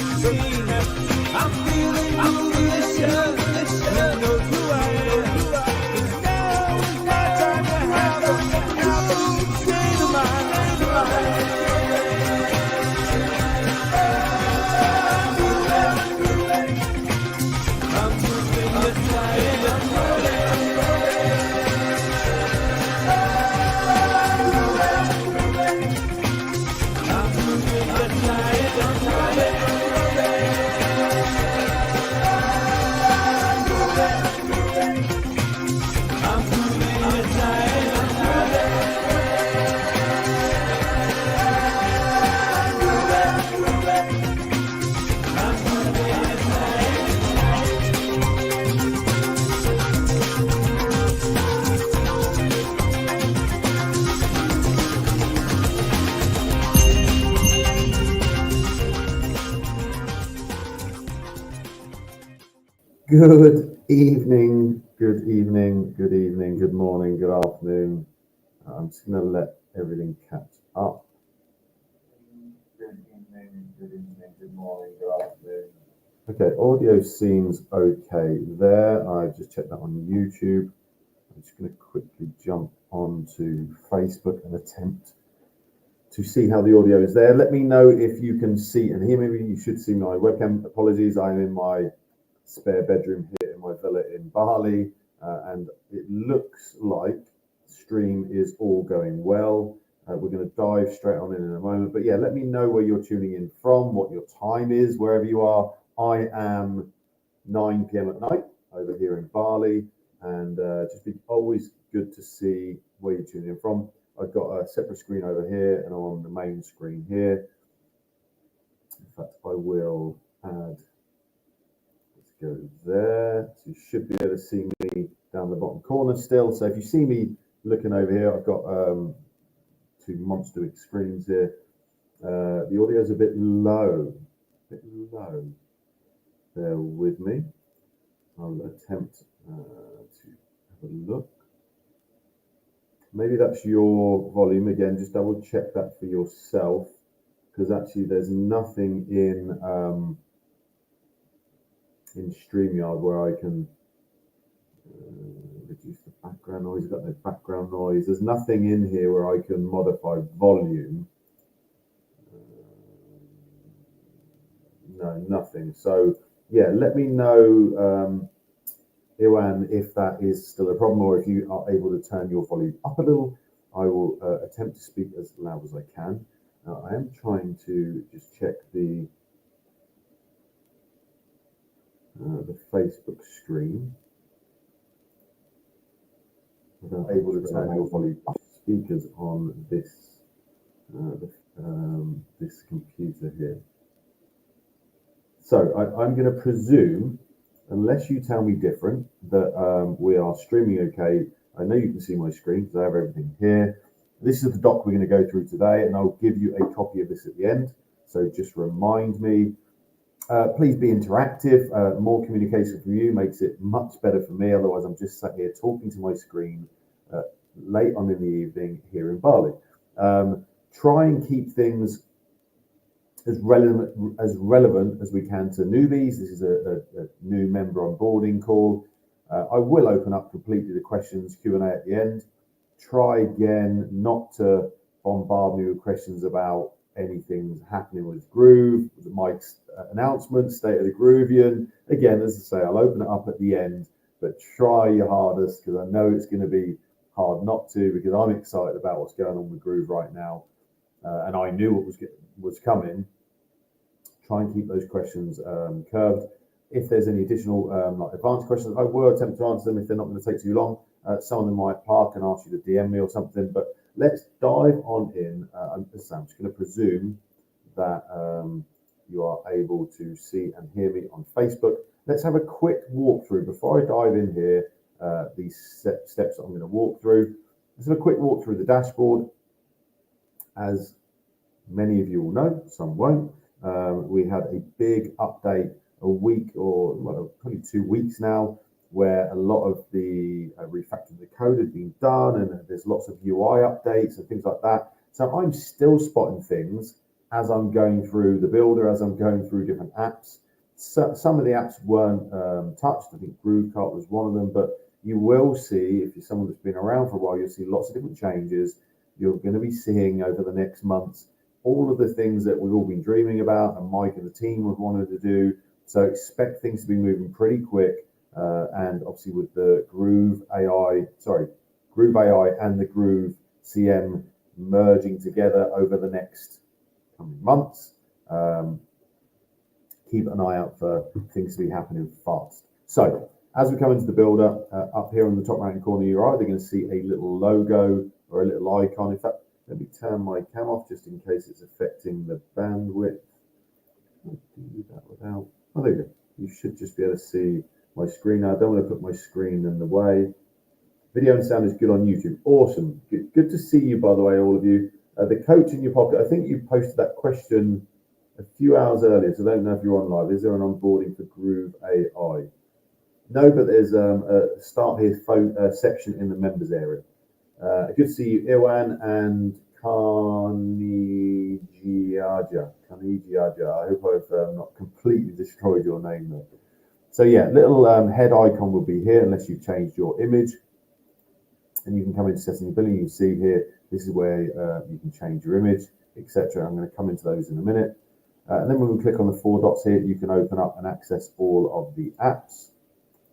I'm feeling delicious. Who knows who I am? 'Cause now is my time to have a good state of mind. I'm moving your time. I'm moving your Good evening, good evening, good evening, good morning, good afternoon. I'm just going to let everything catch up. Good evening, good evening, good morning, good afternoon. Okay, audio seems okay there. I just checked that on YouTube. I'm just going to quickly jump onto Facebook and attempt to see how the audio is there. Let me know if you can see and hear me. You should see my webcam. Apologies, I'm in my spare bedroom here in my villa in Bali, and it looks like stream is all going well. We're going to dive straight on in a moment, but yeah, let me know where you're tuning in from, what your time is, wherever you are. I am 9 p.m. at night over here in Bali, and just be always good to see where you're tuning in from. I've got a separate screen over here, and I'm on the main screen here. In fact, I will add. Go there, so you should be able to see me down the bottom corner still. So if you see me looking over here, I've got two monster big screens here. The audio is a bit low, bear with me. I'll attempt to have a look. Maybe that's your volume again. Just double check that for yourself, because actually there's nothing in StreamYard where I can reduce the background noise. I've got no background noise. There's nothing in here where I can modify volume. No, nothing. So yeah, let me know, Iwan, if that is still a problem, or if you are able to turn your volume up a little. I will attempt to speak as loud as I can. I am trying to just check the Facebook screen. I'm able to turn your volume up. Speakers on this this computer here. So I'm going to presume, unless you tell me different, that we are streaming okay. I know you can see my screen because I have everything here. This is the doc we're going to go through today, and I'll give you a copy of this at the end. So just remind me. Please be interactive. More communication from you makes it much better for me. Otherwise, I'm just sat here talking to my screen late on in the evening here in Bali. Try and keep things as relevant as we can to newbies. This is a new member onboarding call. I will open up completely the questions Q&A at the end. Try again not to bombard me with questions about anything happening with Groove, with Mike's announcement, State of the Groovian. Again, as I say, I'll open it up at the end, but try your hardest, because I know it's going to be hard not to, because I'm excited about what's going on with Groove right now, and I knew what was coming. Try and keep those questions curved. If there's any additional like advanced questions, I will attempt to answer them if they're not going to take too long. Some of them might park and ask you to DM me or something, but let's dive on in. I'm just going to presume that you are able to see and hear me on Facebook. Let's have a quick walkthrough before I dive in here. These steps that I'm going to walk through. Let's have a quick walk through the dashboard. As many of you will know, some won't. We had a big update a week, or well, probably 2 weeks now, where a lot of the refactoring the code had been done, and there's lots of UI updates and things like that. So I'm still spotting things as I'm going through the builder, as I'm going through different apps. So, some of the apps weren't touched. I think GrooveCart was one of them, but you will see, if you're someone that's been around for a while, you'll see lots of different changes. You're going to be seeing over the next months all of the things that we've all been dreaming about, and Mike and the team have wanted to do. So expect things to be moving pretty quick. And obviously with the Groove AI and the Groove.cm merging together over the next coming months, keep an eye out for things to be happening fast. So as we come into the builder, up here on the top right hand corner, you're either going to see a little logo or a little icon. In fact, let me turn my cam off just in case it's affecting the bandwidth. I'll do that without. Oh, there you go. You should just be able to see my screen now. I don't want to put my screen in the way. Video and sound is good on YouTube. Awesome. Good to see you, by the way, all of you. The coach in your pocket. I think you posted that question a few hours earlier, so I don't know if you're on live. Is there an onboarding for Groove AI? No, but there's a start here section in the members area. Good to see you, Iwan and Carnegiaja. I hope I've not completely destroyed your name there. So yeah, little head icon will be here unless you've changed your image. And you can come into setting and billing. You can see here, this is where you can change your image, etc. I'm going to come into those in a minute. And then when we click on the 4 dots here, you can open up and access all of the apps.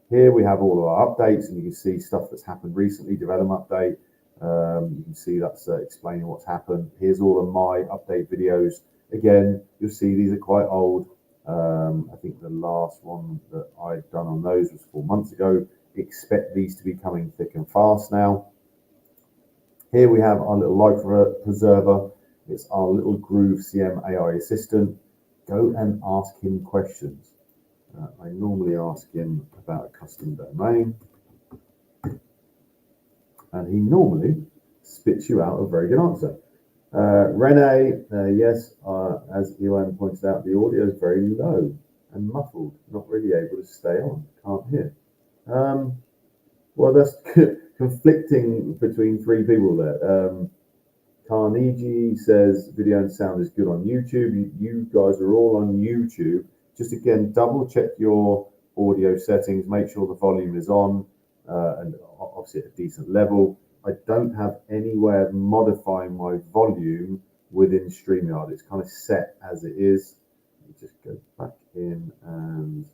Here we have all of our updates, and you can see stuff that's happened recently, development update. You can see that's explaining what's happened. Here's all of my update videos. Again, you'll see these are quite old. I think the last one that I'd done on those was 4 months ago. Expect these to be coming thick and fast now. Here we have our little life preserver. It's our little Groove.cm AI assistant. Go and ask him questions. I normally ask him about a custom domain, and he normally spits you out a very good answer. Renee, yes, as Iwan pointed out, the audio is very low and muffled, not really able to stay on, can't hear. Well, that's conflicting between 3 people there. Carnegie says video and sound is good on YouTube. You guys are all on YouTube. Just again, double check your audio settings, make sure the volume is on, and obviously at a decent level. I don't have any way of modifying my volume within StreamYard. It's kind of set as it is. Let me just go back in and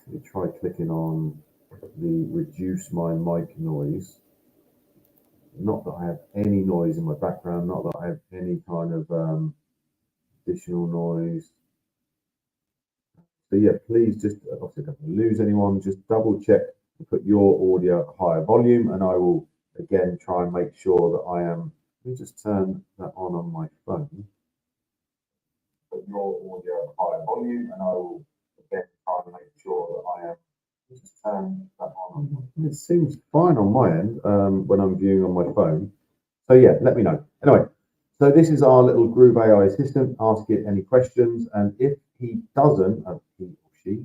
let me try clicking on the reduce my mic noise. Not that I have any noise in my background, not that I have any kind of additional noise. So yeah, please just, obviously don't lose anyone, just double check and put your audio at a higher volume, and I will again try and make sure that I am, let me just turn that on my phone. Put your audio at a higher volume, and I will again try and make sure that I am, just turn that on. It seems fine on my end when I'm viewing on my phone. So yeah, let me know. Anyway, so this is our little Groove AI assistant. Ask it any questions, and if he doesn't, he or she,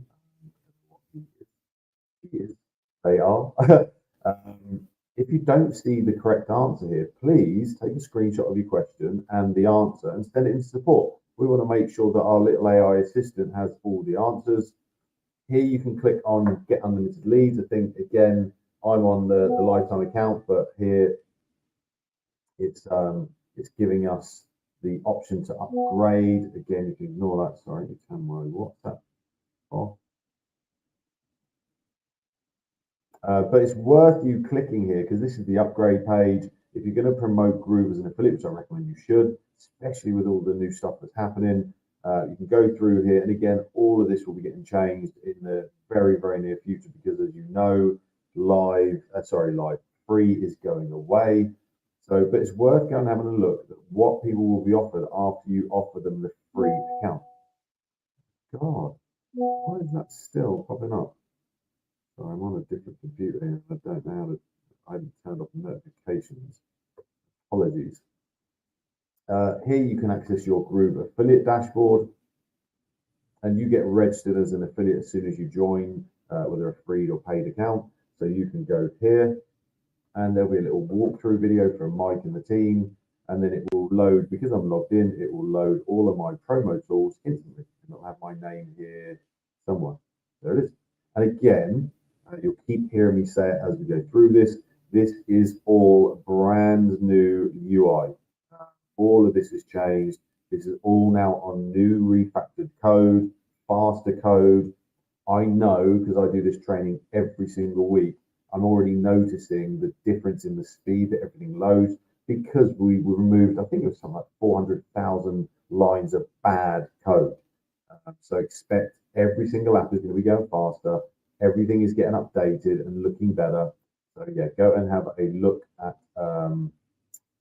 they are. If you don't see the correct answer here, please take a screenshot of your question and the answer and send it into support. We want to make sure that our little AI assistant has all the answers. Here you can click on get unlimited leads. I think again, I'm on the lifetime account, but here it's giving us the option to upgrade. Again, you can ignore that. Sorry, you turn my WhatsApp off. But it's worth you clicking here because this is the upgrade page. If you're going to promote Groove as an affiliate, which I recommend you should, especially with all the new stuff that's happening, you can go through here. And again, all of this will be getting changed in the very, very near future because, as you know, free is going away. So, but it's worth going and having a look at what people will be offered after you offer them the free account. God, why is that still popping up? So I'm on a different computer and I don't know how to, I haven't turned off the notifications. Apologies. Here you can access your Groove affiliate dashboard and you get registered as an affiliate as soon as you join, whether a free or paid account. So you can go here and there'll be a little walkthrough video from Mike and the team. and then it will load, because I'm logged in, it will load all of my promo tools instantly. And it'll have my name here somewhere. There it is. And again, you'll keep hearing me say it as we go through this. This is all brand new UI. All of this has changed. This is all now on new refactored code, faster code. I know, because I do this training every single week, I'm already noticing the difference in the speed that everything loads, because we removed, I think it was something like 400,000 lines of bad code. So expect every single app is going to be going faster. Everything is getting updated and looking better. So yeah, go and have a look at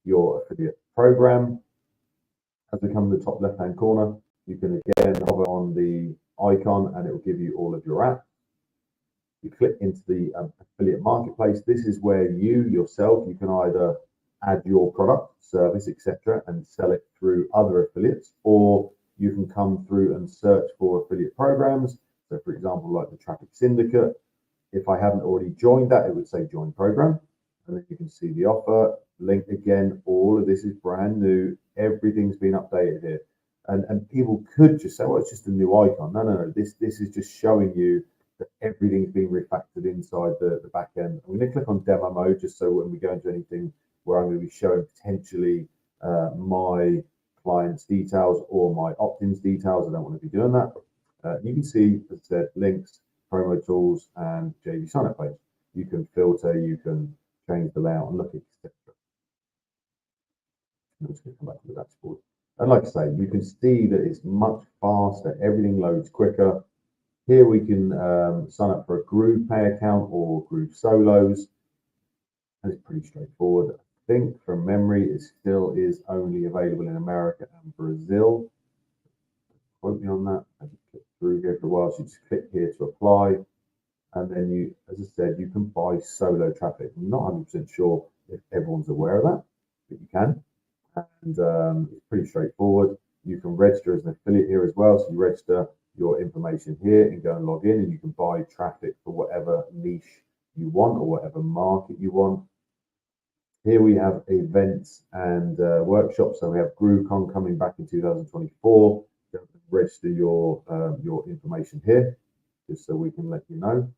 your affiliate program. As we come to the top left-hand corner, you can again hover on the icon and it will give you all of your apps. You click into the affiliate marketplace. This is where you yourself, you can either add your product, service, etc., and sell it through other affiliates, or you can come through and search for affiliate programs. So for example, like the Traffic Syndicate, if I haven't already joined that, it would say join program. And then you can see the offer link again. All of this is brand new. Everything's been updated here. And people could just say, well, it's just a new icon. No. This is just showing you that everything's been refactored inside the back end. I'm going to click on demo mode just so when we go into anything where I'm going to be showing potentially my client's details or my opt-ins details, I don't want to be doing that. You can see, as I said, links, promo tools, and JV sign-up page. You can filter, you can change the layout and look, etc. I'm just going to come back to the dashboard. And like I say, you can see that it's much faster. Everything loads quicker. Here we can sign up for a Groove Pay account or Groove Solos. And it's pretty straightforward. I think from memory, it still is only available in America and Brazil. Quote me on that. I just click through here for a while. So you just click here to apply. And then you, as I said, you can buy solo traffic. I'm not 100% sure if everyone's aware of that, but you can. And it's pretty straightforward. You can register as an affiliate here as well. So you register your information here and go and log in, and you can buy traffic for whatever niche you want or whatever market you want. Here we have events and workshops. So we have GrooveCon coming back in 2024. Register your information here, just so we can let you know.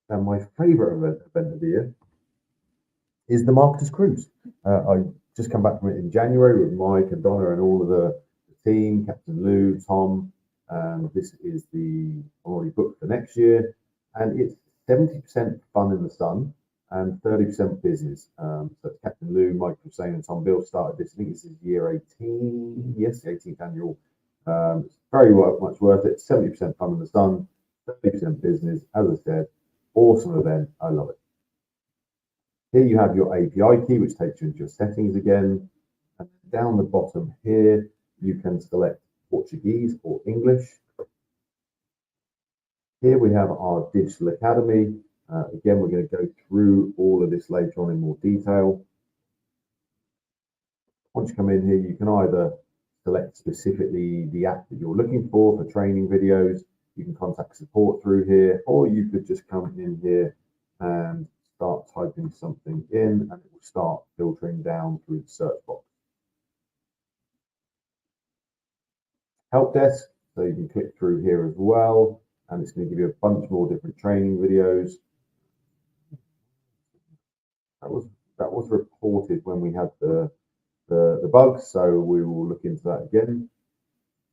And my favorite event of the year is the Marketers Cruise. I just come back from it in January with Mike and Donna and all of the team, Captain Lou, Tom, and this is I'm already booked for next year, and it's 70% fun in the sun and 30% business. So it's Captain Lou, Mike Hussein, and Tom Bill started this. I think this is year 18. Yes, the 18th annual. It's very much worth it. 70% fun in the sun, 30% business. As I said, awesome event. I love it. Here you have your API key, which takes you into your settings again. And down the bottom here, you can select Portuguese or English. Here we have our Digital Academy. Again, we're going to go through all of this later on in more detail. Once you come in here, you can either select specifically the app that you're looking for training videos. You can contact support through here, or you could just come in here and start typing something in, and it will start filtering down through the search box. Help desk, so you can click through here as well, and it's going to give you a bunch more different training videos. That was reported when we had the bug, so we will look into that again.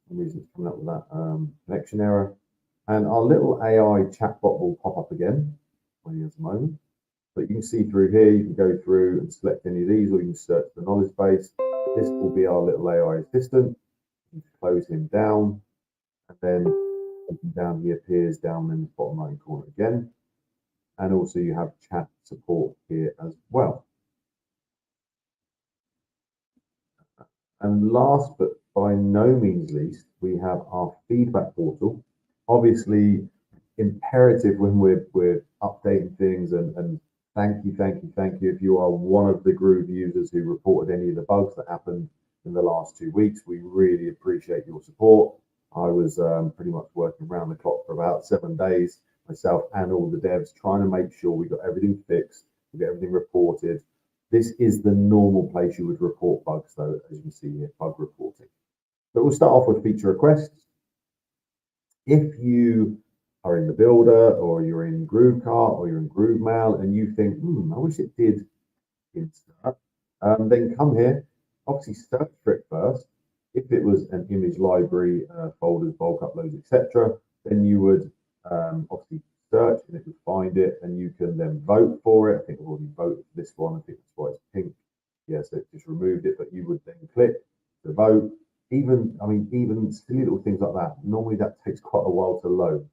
For some reason it's coming up with that connection error. And our little AI chatbot will pop up again when he has a moment. But you can see through here, you can go through and select any of these, or you can search the knowledge base. This will be our little AI assistant. You can close him down, and then down he appears down in the bottom right corner again. And also you have chat support here as well. And last but by no means least, we have our feedback portal. Obviously, imperative when we're updating things, and thank you if you are one of the Groove users who reported any of the bugs that happened in the last 2 weeks. We really appreciate your support. I was pretty much working around the clock for about 7 days, myself and all the devs, trying to make sure we got everything fixed, we got everything reported. This is the normal place you would report bugs, though, as you can see here, bug reporting. But we'll start off with feature requests. If you are in the builder, or you're in GrooveCart, or you're in GrooveMail, and you think, I wish it did insert, then come here, obviously search for it first. If it was an image library, folders, bulk uploads, etc., then you would obviously search and it would find it, and you can then vote for it. I think I've already voted for this one. I think that's why it's pink. Yeah, so it just removed it, but you would then click to vote. Even silly little things like that. Normally that takes quite a while to load.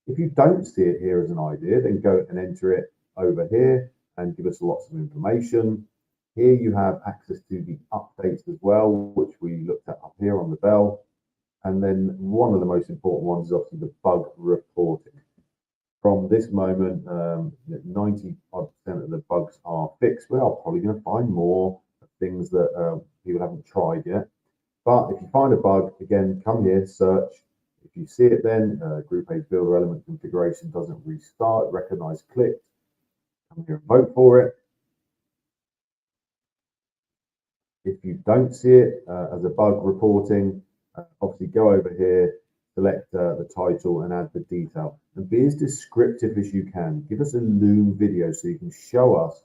If you don't see it here as an idea, then go and enter it over here and give us lots of information. Here you have access to the updates as well, which we looked at up here on the bell. And then one of the most important ones is obviously the bug reporting. From this moment, 90% of the bugs are fixed. We are probably going to find more things that people haven't tried yet. But if you find a bug, again, come here, search. If you see it then, group page builder element configuration doesn't restart, recognize clicked. Come here and vote for it. If you don't see it as a bug reporting, obviously go over here, select the title and add the detail. And be as descriptive as you can. Give us a Loom video so you can show us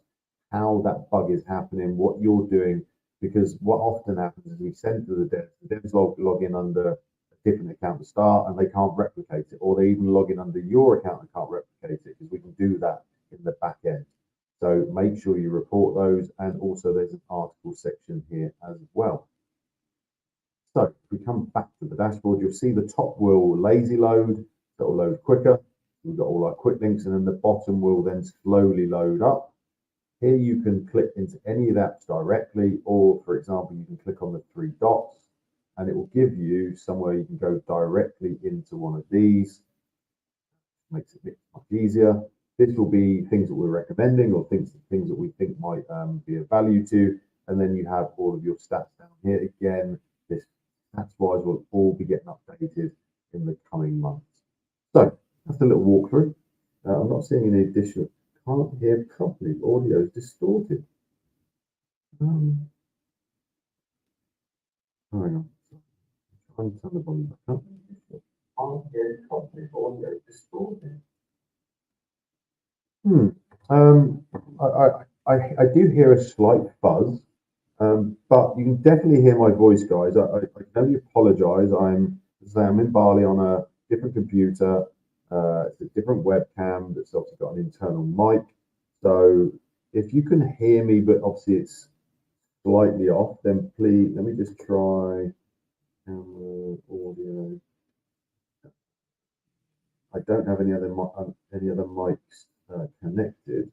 how that bug is happening, what you're doing, because what often happens is we send to the devs log in under a different account to start and they can't replicate it, or they even log in under your account and can't replicate it, because we can do that in the back end. So make sure you report those, and also there's an article section here as well. So if we come back to the dashboard, you'll see the top will lazy load, that will load quicker. We've got all our quick links, and then the bottom will then slowly load up. Here you can click into any of that directly, or for example, you can click on the 3 dots and it will give you somewhere you can go directly into one of these. Makes it much easier. This will be things that we're recommending, or things that we think might be of value to, and then you have all of your stats down here. Again, this stats-wise will all be getting updated in the coming months. So that's a little walkthrough. I'm not seeing any additional. Can't hear properly. Audio is distorted. Hang on. Trying to turn the volume back up. Can't hear properly. Audio is distorted. I do hear a slight fuzz, but you can definitely hear my voice, guys. I can only apologise. I'm in Bali on a different computer. It's a different webcam that's obviously got an internal mic. So if you can hear me, but obviously it's slightly off, then please let me just try audio. I don't have any other mics connected.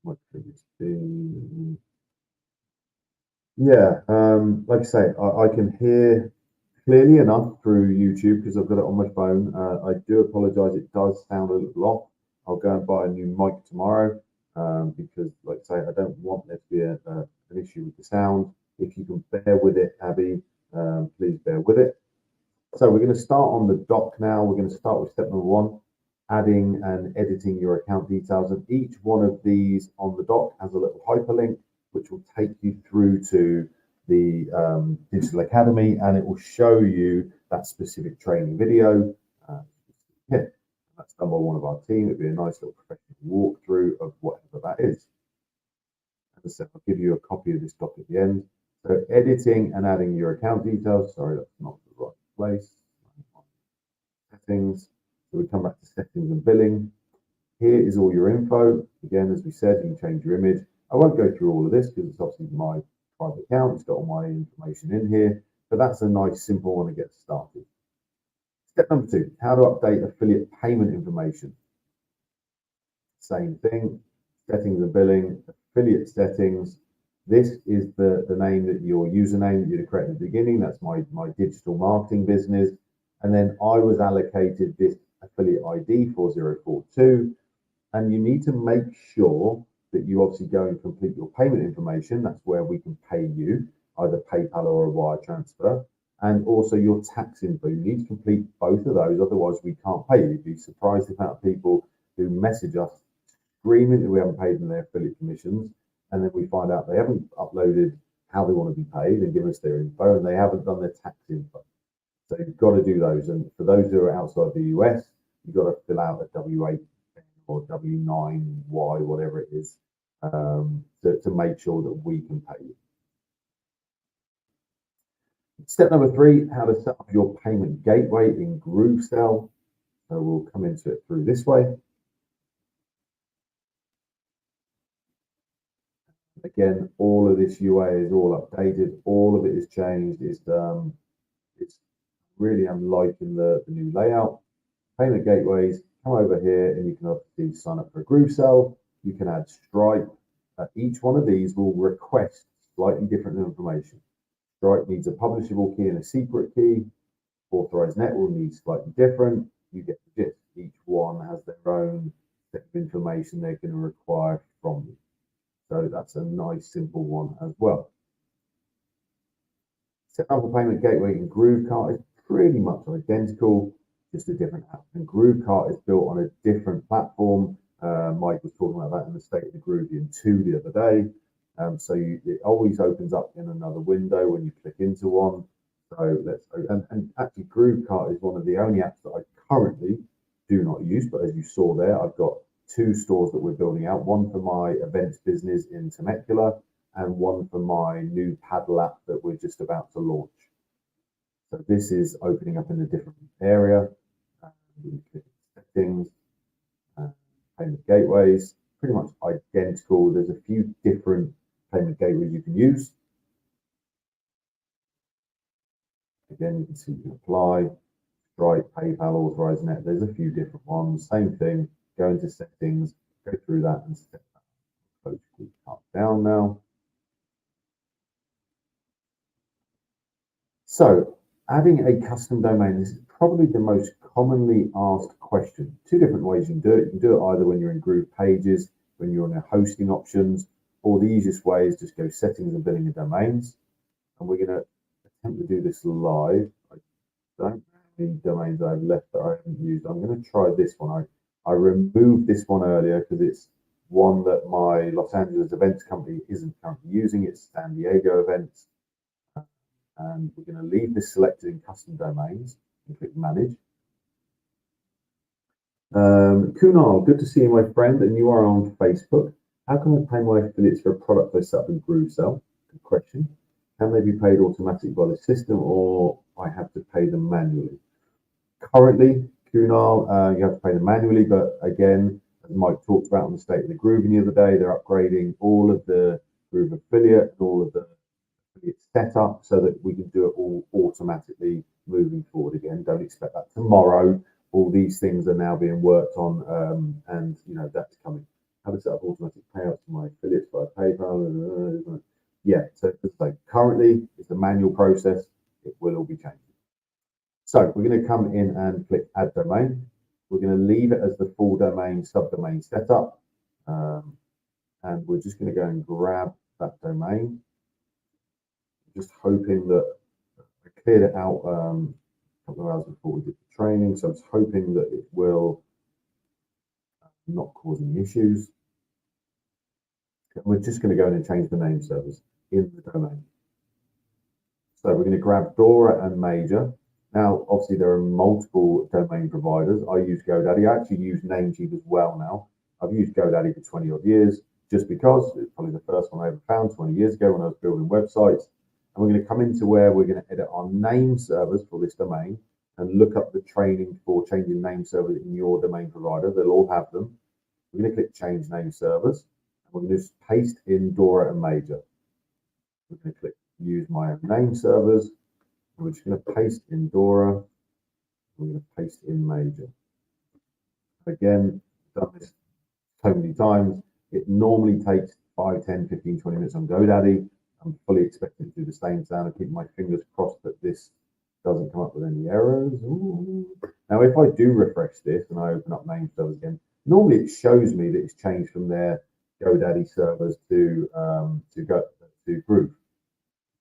What could this be? Yeah, like I say, I can hear clearly enough through YouTube because I've got it on my phone. I do apologise, it does sound a little off. I'll go and buy a new mic tomorrow because, like I say, I don't want there to be an issue with the sound. If you can bear with it, Abby, please bear with it. So we're going to start on the doc now. We're going to start with step number 1, adding and editing your account details. And each one of these on the doc has a little hyperlink, which will take you through to the Digital Academy, and it will show you that specific training video. Yeah, that's done by one of our team. It'll be a nice little professional walkthrough of whatever that is. As I said, I'll give you a copy of this doc at the end. So editing and adding your account details. Sorry, that's not the right place. Settings. So we come back to settings and billing. Here is all your info. Again, as we said, you can change your image. I won't go through all of this because it's obviously my private account. It's got all my information in here, but that's a nice, simple one to get started. Step number 2, how to update affiliate payment information. Same thing, settings and billing, affiliate settings. This is the name that your username that you'd create at the beginning. That's my digital marketing business. And then I was allocated this affiliate ID 4042. And you need to make sure that you obviously go and complete your payment information. That's where we can pay you, either PayPal or a wire transfer. And also your tax info. You need to complete both of those, otherwise we can't pay you. You'd be surprised the amount of people who message us screaming that we haven't paid them their affiliate commissions, and then we find out they haven't uploaded how they want to be paid and given us their info, and they haven't done their tax info. So you've got to do those. And for those who are outside the US, you've got to fill out a W8 or W9Y, whatever it is, to make sure that we can pay you. Step number 3, how to set up your payment gateway in GrooveSell. So we'll come into it through this way. Again, all of this UI is all updated. All of it is changed. It's really unlike in the new layout. Payment gateways, come over here and you can obviously sign up for a GrooveSell. You can add Stripe. Each one of these will request slightly different information. Stripe needs a publishable key and a secret key. Authorized Net will need slightly different. You get the gist. Each one has their own set of information they're going to require from you. So that's a nice simple one as well. Setting up a payment gateway in GrooveCart is pretty much identical, just a different app. And GrooveCart is built on a different platform. Mike was talking about that in the State of the Groovian 2 the other day. So it always opens up in another window when you click into one. So and actually GrooveCart is one of the only apps that I currently do not use, but as you saw there, I've got 2 stores that we're building out, one for my events business in Temecula and one for my new paddle app that we're just about to launch. So this is opening up in a different area. We click settings, payment gateways, pretty much identical. There's a few different payment gateways you can use. Again, you can see you can apply, Stripe, PayPal, Authorized Net. There's a few different ones. Same thing. Go into settings, go through that and set that. Close GrooveCart down now. So adding a custom domain, this is probably the most commonly asked question. 2 different ways you can do it. You can do it either when you're in Groove Pages, when you're in the hosting options, or the easiest way is just go settings and billing of domains. And we're going to attempt to do this live. I don't have any domains I've left that I haven't used. I'm going to try this one. I removed this one earlier because it's one that my Los Angeles events company isn't currently using. It's San Diego events. And we're going to leave this selected in custom domains and click manage. Kunal, good to see you, my friend, and you are on Facebook. How can I pay my affiliates for a product I set up in GrooveSell? Good question. Can they be paid automatically by the system or I have to pay them manually? Currently, Kunal, you have to pay them manually, but again, as Mike talked about on the State of the Groovy the other day, they're upgrading all of the Groove affiliate and all of the affiliate setup so that we can do it all automatically moving forward again. Don't expect that tomorrow. All these things are now being worked on, and you know that's coming. How to set up automatic payouts to my affiliates by PayPal. Yeah, so currently it's a manual process. It will all be changing. So we're going to come in and click add domain. We're going to leave it as the full domain subdomain setup. And we're just going to go and grab that domain. Just hoping that I cleared it out a couple of hours before we did the training. So I was hoping that it will not cause any issues. And we're just going to go in and change the name servers in the domain. So we're going to grab Dora and Major. Now, obviously, there are multiple domain providers. I use GoDaddy. I actually use Namecheap as well now. I've used GoDaddy for 20 odd years just because it's probably the first one I ever found 20 years ago when I was building websites. And we're going to come into where we're going to edit our name servers for this domain and look up the training for changing name servers in your domain provider. They'll all have them. We're going to click change name servers. And we're going to just paste in Dora and Major. We're going to click use my own name servers. We're just going to paste in Dora. We're going to paste in Major. Again, done this so many times. It normally takes 5, 10, 15, 20 minutes on GoDaddy. I'm fully expecting to do the same sound and keep my fingers crossed that this doesn't come up with any errors. Ooh. Now, if I do refresh this and I open up name servers again, normally it shows me that it's changed from their GoDaddy servers to Groove.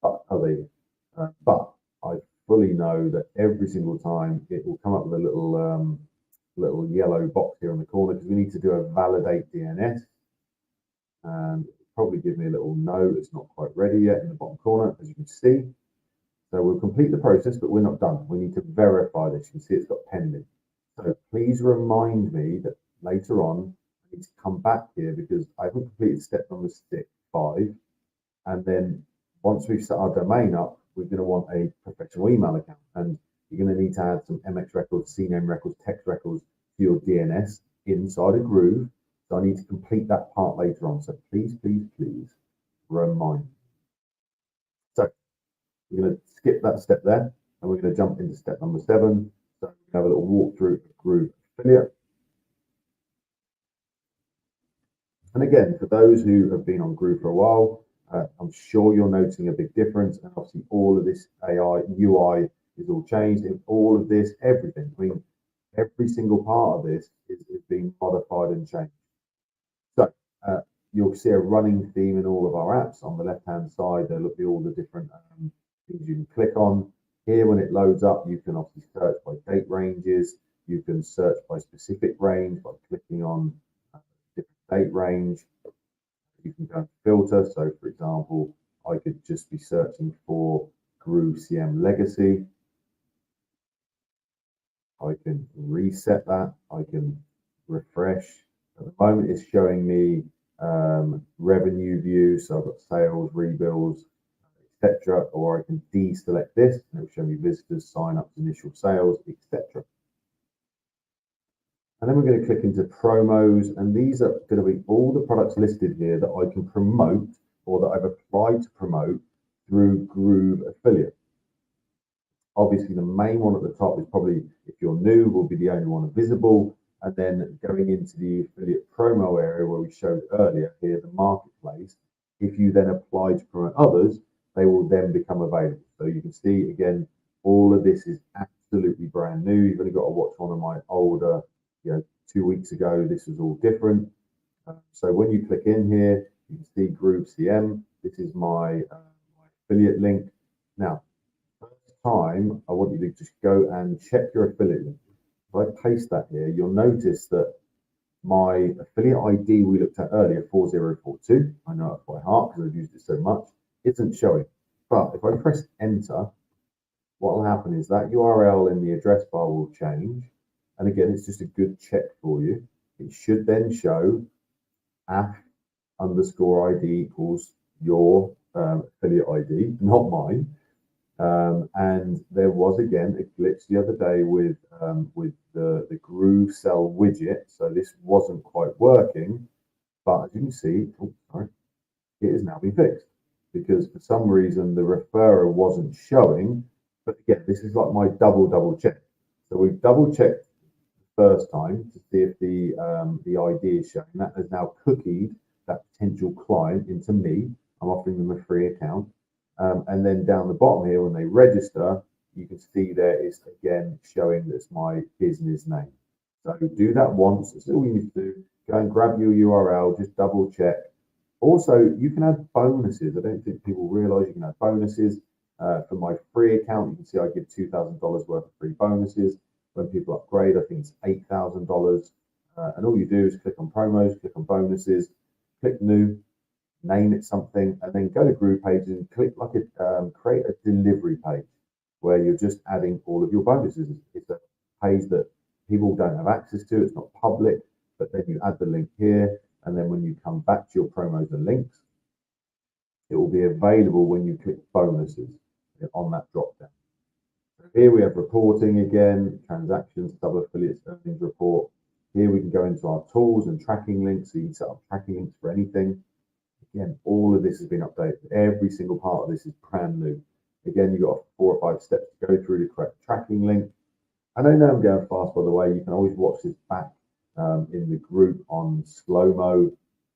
But I fully know that every single time it will come up with a little little yellow box here on the corner because we need to do a validate DNS. And probably give me a little no, it's not quite ready yet in the bottom corner, as you can see. So we'll complete the process, but we're not done. We need to verify this. You can see it's got pending. So please remind me that later on, I need to come back here because I haven't completed step number 5. And then once we've set our domain up, we're going to want a professional email account. And you're going to need to add some MX records, CNAME records, text records to your DNS inside of Groove. So I need to complete that part later on. So please, please, please remind me. So we're going to skip that step there, and we're going to jump into step number 7. So we have a little walkthrough of Groove Affiliate. And again, for those who have been on Groove for a while, I'm sure you're noticing a big difference. And obviously, all of this AI UI is all changed. And all of this, everything. I mean, every single part of this is being modified and changed. So you'll see a running theme in all of our apps. On the left-hand side, there'll be all the different things you can click on. Here, when it loads up, you can obviously search by date ranges. You can search by specific range by clicking on different date range. You can go and filter. So, for example, I could just be searching for Groove.cm legacy. I can reset that. I can refresh. At the moment, it's showing me revenue view. So I've got sales, rebills, etc. Or I can deselect this and it will show me visitors, sign-ups, initial sales, etc. And then we're going to click into promos, and these are going to be all the products listed here that I can promote or that I've applied to promote through Groove Affiliate. Obviously, the main one at the top is probably, if you're new, will be the only one visible. And then going into the affiliate promo area where we showed earlier here, the marketplace, if you then apply to promote others, they will then become available. So you can see, again, all of this is absolutely brand new. You've only got to watch one of my older, 2 weeks ago, this was all different. So when you click in here, you can see Groove.cm. This is my affiliate link. Now, first time, I want you to just go and check your affiliate link. If I paste that here, you'll notice that my affiliate ID we looked at earlier, 4042, I know it by heart because I've used it so much, isn't showing. But if I press enter, what will happen is that URL in the address bar will change. And again, it's just a good check for you. It should then show _ID equals your affiliate ID, not mine. And there was again a glitch the other day with the GrooveSell widget. So this wasn't quite working, but as you can see, it has now been fixed because for some reason the referrer wasn't showing. But again, this is like my double check. So we've double checked first time to see if the ID is showing. That has now cookied that potential client into me. I'm offering them a free account. And then down the bottom here, when they register, you can see there is again showing that's my business name. So do that once. That's all you need to do. Go and grab your URL, just double check. Also, you can add bonuses. I don't think people realize you can add bonuses. For my free account, you can see I give $2,000 worth of free bonuses. When people upgrade, I think it's $8,000. And all you do is click on promos, click on bonuses, click new, name it something, and then go to Groove pages and click like a create a delivery page where you're just adding all of your bonuses. It's a page that people don't have access to. It's not public, but then you add the link here. And then when you come back to your promos and links, it will be available when you click bonuses on that drop down. Here we have reporting again, transactions, sub-affiliates, earnings report. Here we can go into our tools and tracking links. So you can set up tracking links for anything. Again, all of this has been updated. Every single part of this is brand new. Again, you've got 4 or 5 steps to go through to create a tracking link. And I know I'm going fast, by the way. You can always watch this back in the group on slow-mo.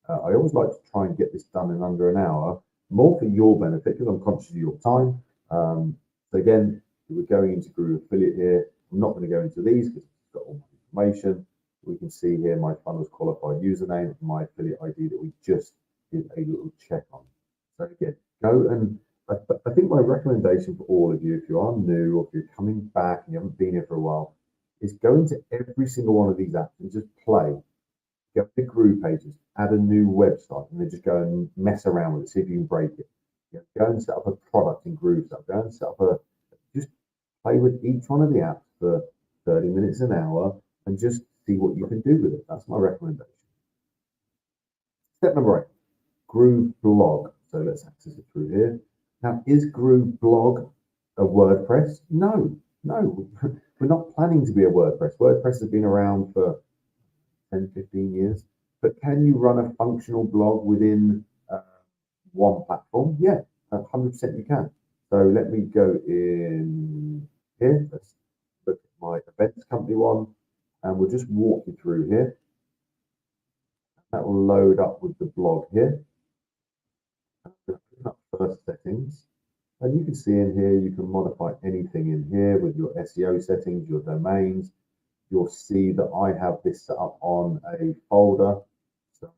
I always like to try and get this done in under an hour, more for your benefit because I'm conscious of your time. So again, we're going into Groove Affiliate here. I'm not going to go into these because it's got all my information. We can see here my funnels qualified username and my affiliate ID that we just did a little check on. So again, go and I think my recommendation for all of you, if you are new or if you're coming back and you haven't been here for a while, is go into every single one of these apps and just play. Go to Groove pages, add a new website, and then just go and mess around with it, see if you can break it. Go and set up a product in GrooveSell. Go and set up just play with each one of the apps for 30 minutes, an hour, and just see what you can do with it. That's my recommendation. Step number 8, Groove blog. So let's access it through here. Now, is Groove blog a WordPress? No, we're not planning to be a WordPress. WordPress has been around for 10, 15 years, but can you run a functional blog within one platform? Yeah, 100% you can. So let me go in here. Let's look at my events company one, and we'll just walk you through here. That will load up with the blog here. I'm going to open up first settings, and you can see in here you can modify anything in here with your SEO settings, your domains. You'll see that I have this set up on a folder. So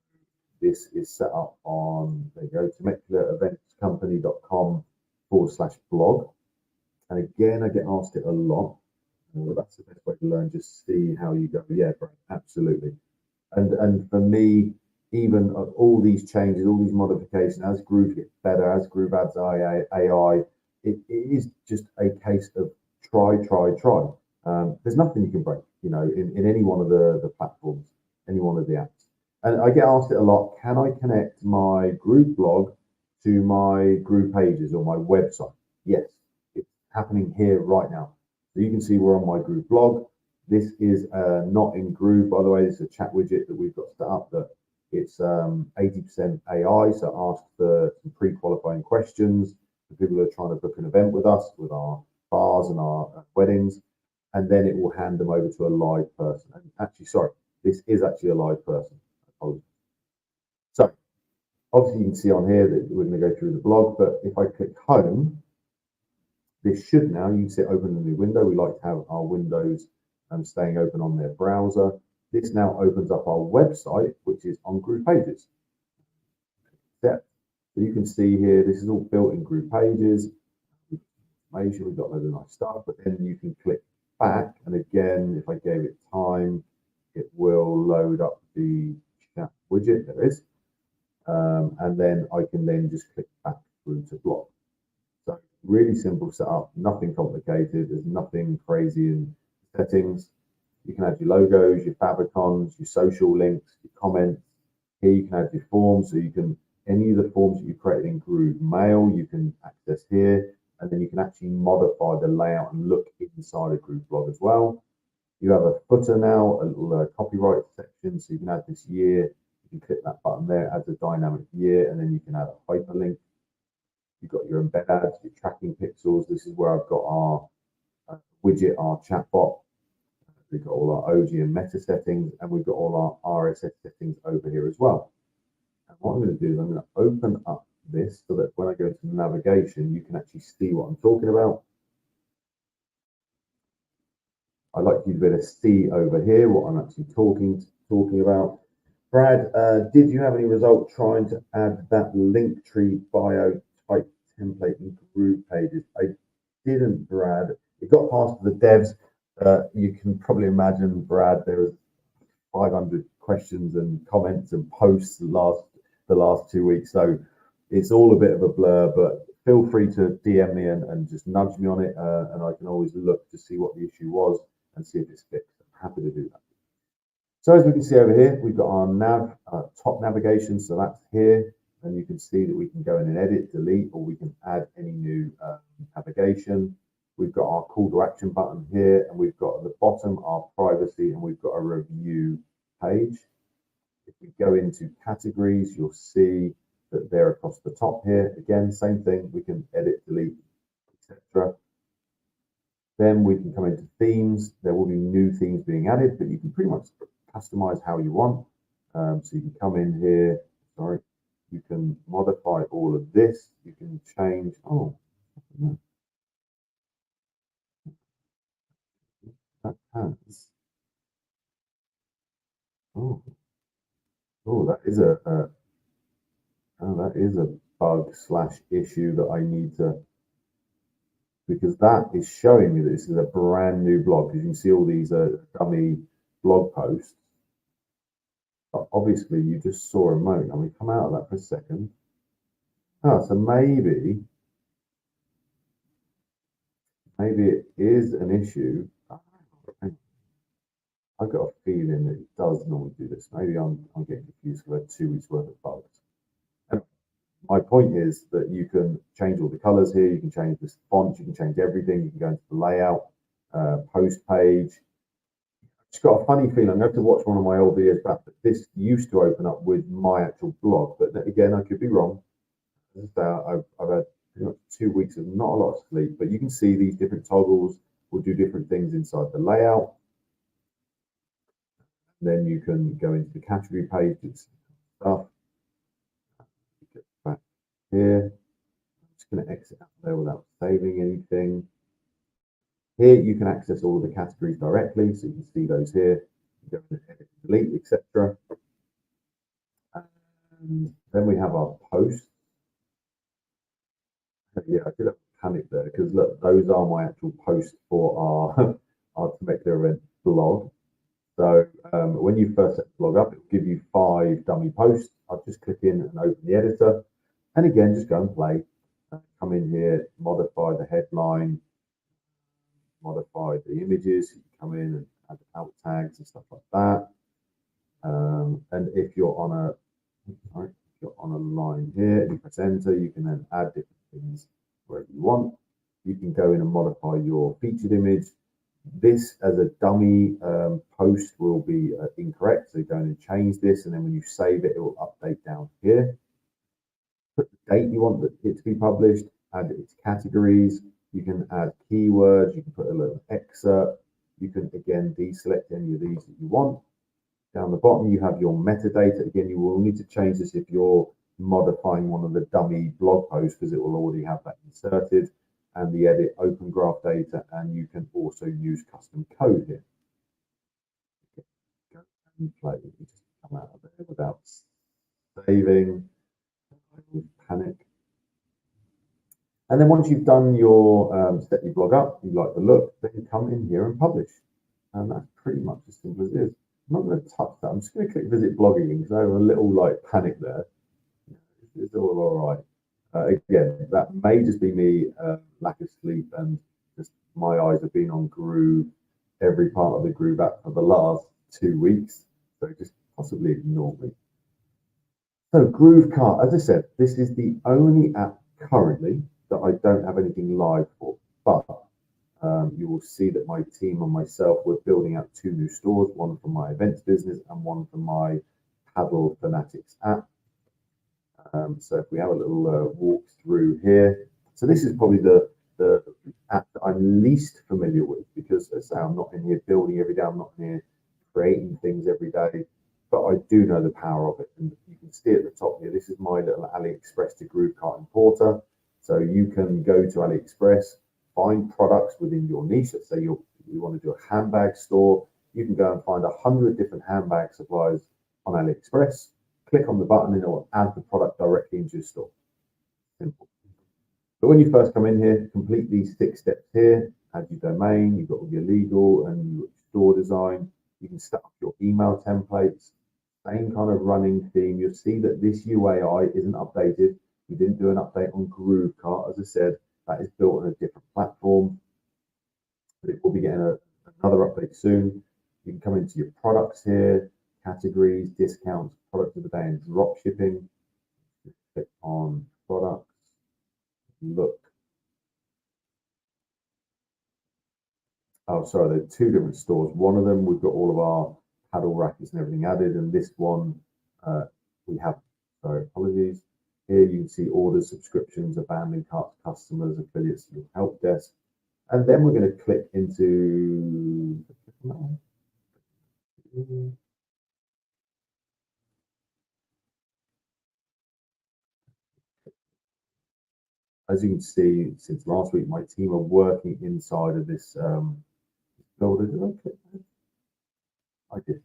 this is set up on, there you go, temeculaeventscompany.com/blog. And again, I get asked it a lot. That's the best way to learn, just see how you go. Yeah, great, absolutely. And for me, even all these changes, all these modifications, as Groove gets better, as Groove adds AI, it is just a case of try. There's nothing you can break, in any one of the platforms, any one of the apps. And I get asked it a lot, can I connect my Groove blog to my Groove pages or my website? Yes, it's happening here right now. So you can see we're on my Groove blog. This is not in Groove, by the way. This is a chat widget that we've got set up that it's 80% AI, so ask for some pre-qualifying questions for people who are trying to book an event with us, with our bars and our weddings, and then it will hand them over to a live person. And actually, sorry, this is actually a live person. So obviously you can see on here that we're going to go through the blog, but if I click home, this should now, you can see it open a new window. We like to have our windows staying open on their browser. This now opens up our website, which is on Groove pages. So you can see here, this is all built in Groove pages. Information, we've got a load of nice stuff, but then you can click back, and again, if I gave it time, it will load up the chat widget. There is, and then I can then just click back through to blog. So really simple setup, nothing complicated. There's nothing crazy in settings. You can add your logos, your favicons, your social links, your comments. Here you can add your forms, so you can, any of the forms that you created in Groove Mail, you can access here, and then you can actually modify the layout and look inside a Groove blog as well. You have a footer now, a little copyright section, so you can add this year. You can click that button there, adds a dynamic year, and then you can add a hyperlink. You've got your embed ads, your tracking pixels. This is where I've got our widget, our chatbot. We've got all our OG and meta settings, and we've got all our RSS settings over here as well. And what I'm going to do is I'm going to open up this so that when I go to navigation, you can actually see what I'm talking about. I'd like you to be able to see over here what I'm actually talking about. Brad, did you have any result trying to add that link tree bio type template in Groove pages? I didn't, Brad. It got past the devs. You can probably imagine, Brad, there was 500 questions and comments and posts the last 2 weeks. So it's all a bit of a blur, but feel free to DM me and just nudge me on it. And I can always look to see what the issue was and see if it's fixed. I'm happy to do that. So as we can see over here, we've got our top navigation. So that's here. And you can see that we can go in and edit, delete, or we can add any new navigation. We've got our call to action button here, and we've got at the bottom our privacy, and we've got a review page. If we go into categories, you'll see that they're across the top here. Again, same thing, we can edit, delete, etc. Then we can come into themes. There will be new themes being added, but you can pretty much customize how you want. So you can come in here, you can modify all of this. You can change, that has, that is that is a bug / issue that I need to because that is showing me that this is a brand new blog. Because you can see all these dummy blog posts. But obviously, you just saw a moment. I'm going to come out of that for a second. Oh, so maybe it is an issue. I've got a feeling that it does normally do this. Maybe I'm getting confused because I had 2 weeks worth of bugs. And my point is that you can change all the colors here. You can change the font. You can change everything. You can go into the layout, post page. It's got a funny feeling. I have to watch one of my old videos back, but this used to open up with my actual blog. But again, I could be wrong. I've had pretty much 2 weeks of not a lot of sleep, but you can see these different toggles will do different things inside the layout. Then you can go into the category page, do stuff. Get back here. I'm just going to exit out there without saving anything. Here you can access all of the categories directly, so you can see those here. You go to edit, delete, etc. And then we have our posts. Yeah, I did have a panic there because look, those are my actual posts for our our Temecula event blog. So when you first set the blog up, it will give you 5 dummy posts. I'll just click in and open the editor, and again, just go and play. Come in here, modify the headline, modify the images. You can come in and add alt tags and stuff like that. And if you're on a line here, and you press enter, you can then add different things wherever you want. You can go in and modify your featured image. This as a dummy post will be incorrect, so go in and change this, and then when you save it, it will update down here. Put the date you want it to be published, add its categories. You can add keywords, you can put a little excerpt. You can again deselect any of these that you want. Down the bottom, you have your metadata. Again, you will need to change this if you're modifying one of the dummy blog posts because it will already have that inserted. And the edit open graph data, and you can also use custom code here. Go and play. You just come out of there without saving. I would panic. And then once you've done your set your blog up, you like the look, then you come in here and publish. And that's pretty much as simple as it is. I'm not going to touch that. I'm just going to click visit blog again because I have a little like panic there. It's all right. Again, that may just be me, lack of sleep, and just my eyes have been on Groove, every part of the Groove app for the last 2 weeks. So just possibly ignore me. So GrooveCart, as I said, this is the only app currently that I don't have anything live for, but you will see that my team and myself, we're building out 2 new stores, one for my events business and one for my Paddle Fanatics app. So if we have a little walk through here, so this is probably the app that I'm least familiar with because as I say, I'm not in here building every day, I'm not in here creating things every day, but I do know the power of it. And you can see at the top here, this is my little AliExpress to GrooveCart importer. So you can go to AliExpress, find products within your niche. Let's say you want to do a handbag store, you can go and find 100 different handbag suppliers on AliExpress. Click on the button and it will add the product directly into your store. Simple. But when you first come in here, complete these 6 steps here. Add your domain, you've got all your legal and your store design. You can set up your email templates. Same kind of running theme. You'll see that this UAI isn't updated. We didn't do an update on GrooveCart. As I said, that is built on a different platform. But it will be getting another update soon. You can come into your products here, categories, discounts, product of the day, and drop shipping. Click on products, look. Oh, sorry, there are 2 different stores. One of them, we've got all of our paddle rackets and everything added, and this one we have. So apologies. Here you can see orders, subscriptions, abandoned carts, customers, affiliates, your help desk. And then we're going to click into as you can see, since last week, my team are working inside of this builder. Did I click that? I did,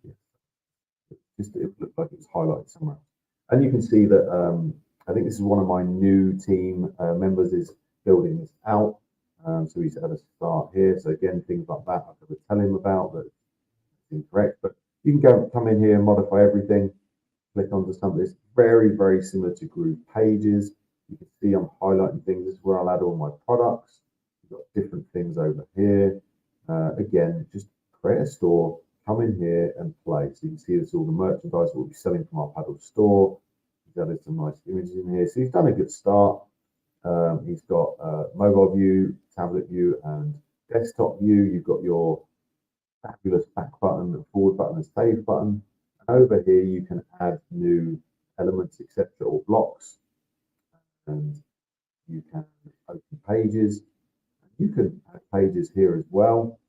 yes. It looked like it was highlighted somewhere else. And you can see that I think this is one of my new team members is building this out. So he's had a start here. So again, things like that I've got to tell him about that it's incorrect. But you can come in here and modify everything. Click onto something. It's very, very similar to Groove Pages. You can see I'm highlighting things. This is where I'll add all my products. You've got different things over here. Again, just create a store, come in here and play. So you can see this all the merchandise we'll be selling from our paddle store. He's added some nice images in here. So he's done a good start. He's got mobile view, tablet view, and desktop view. You've got your fabulous back button, forward button, and save button. And over here, you can add new elements, etc., or blocks. And you can open pages. You can add pages here as well.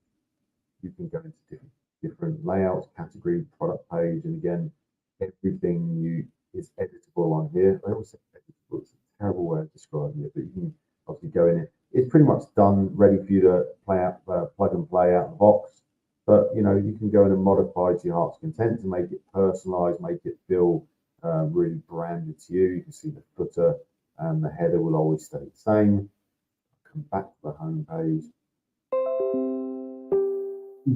You can go into different layouts, category, product page, and again, everything is editable on here. I always say editable. It's a terrible way of describing it, but you can obviously go in it. It's pretty much done, ready for you to plug and play out the box. But you know, you can go in and modify to your heart's content to make it personalized, make it feel really branded to you. You can see the footer and the header will always stay the same. Come back to the home page.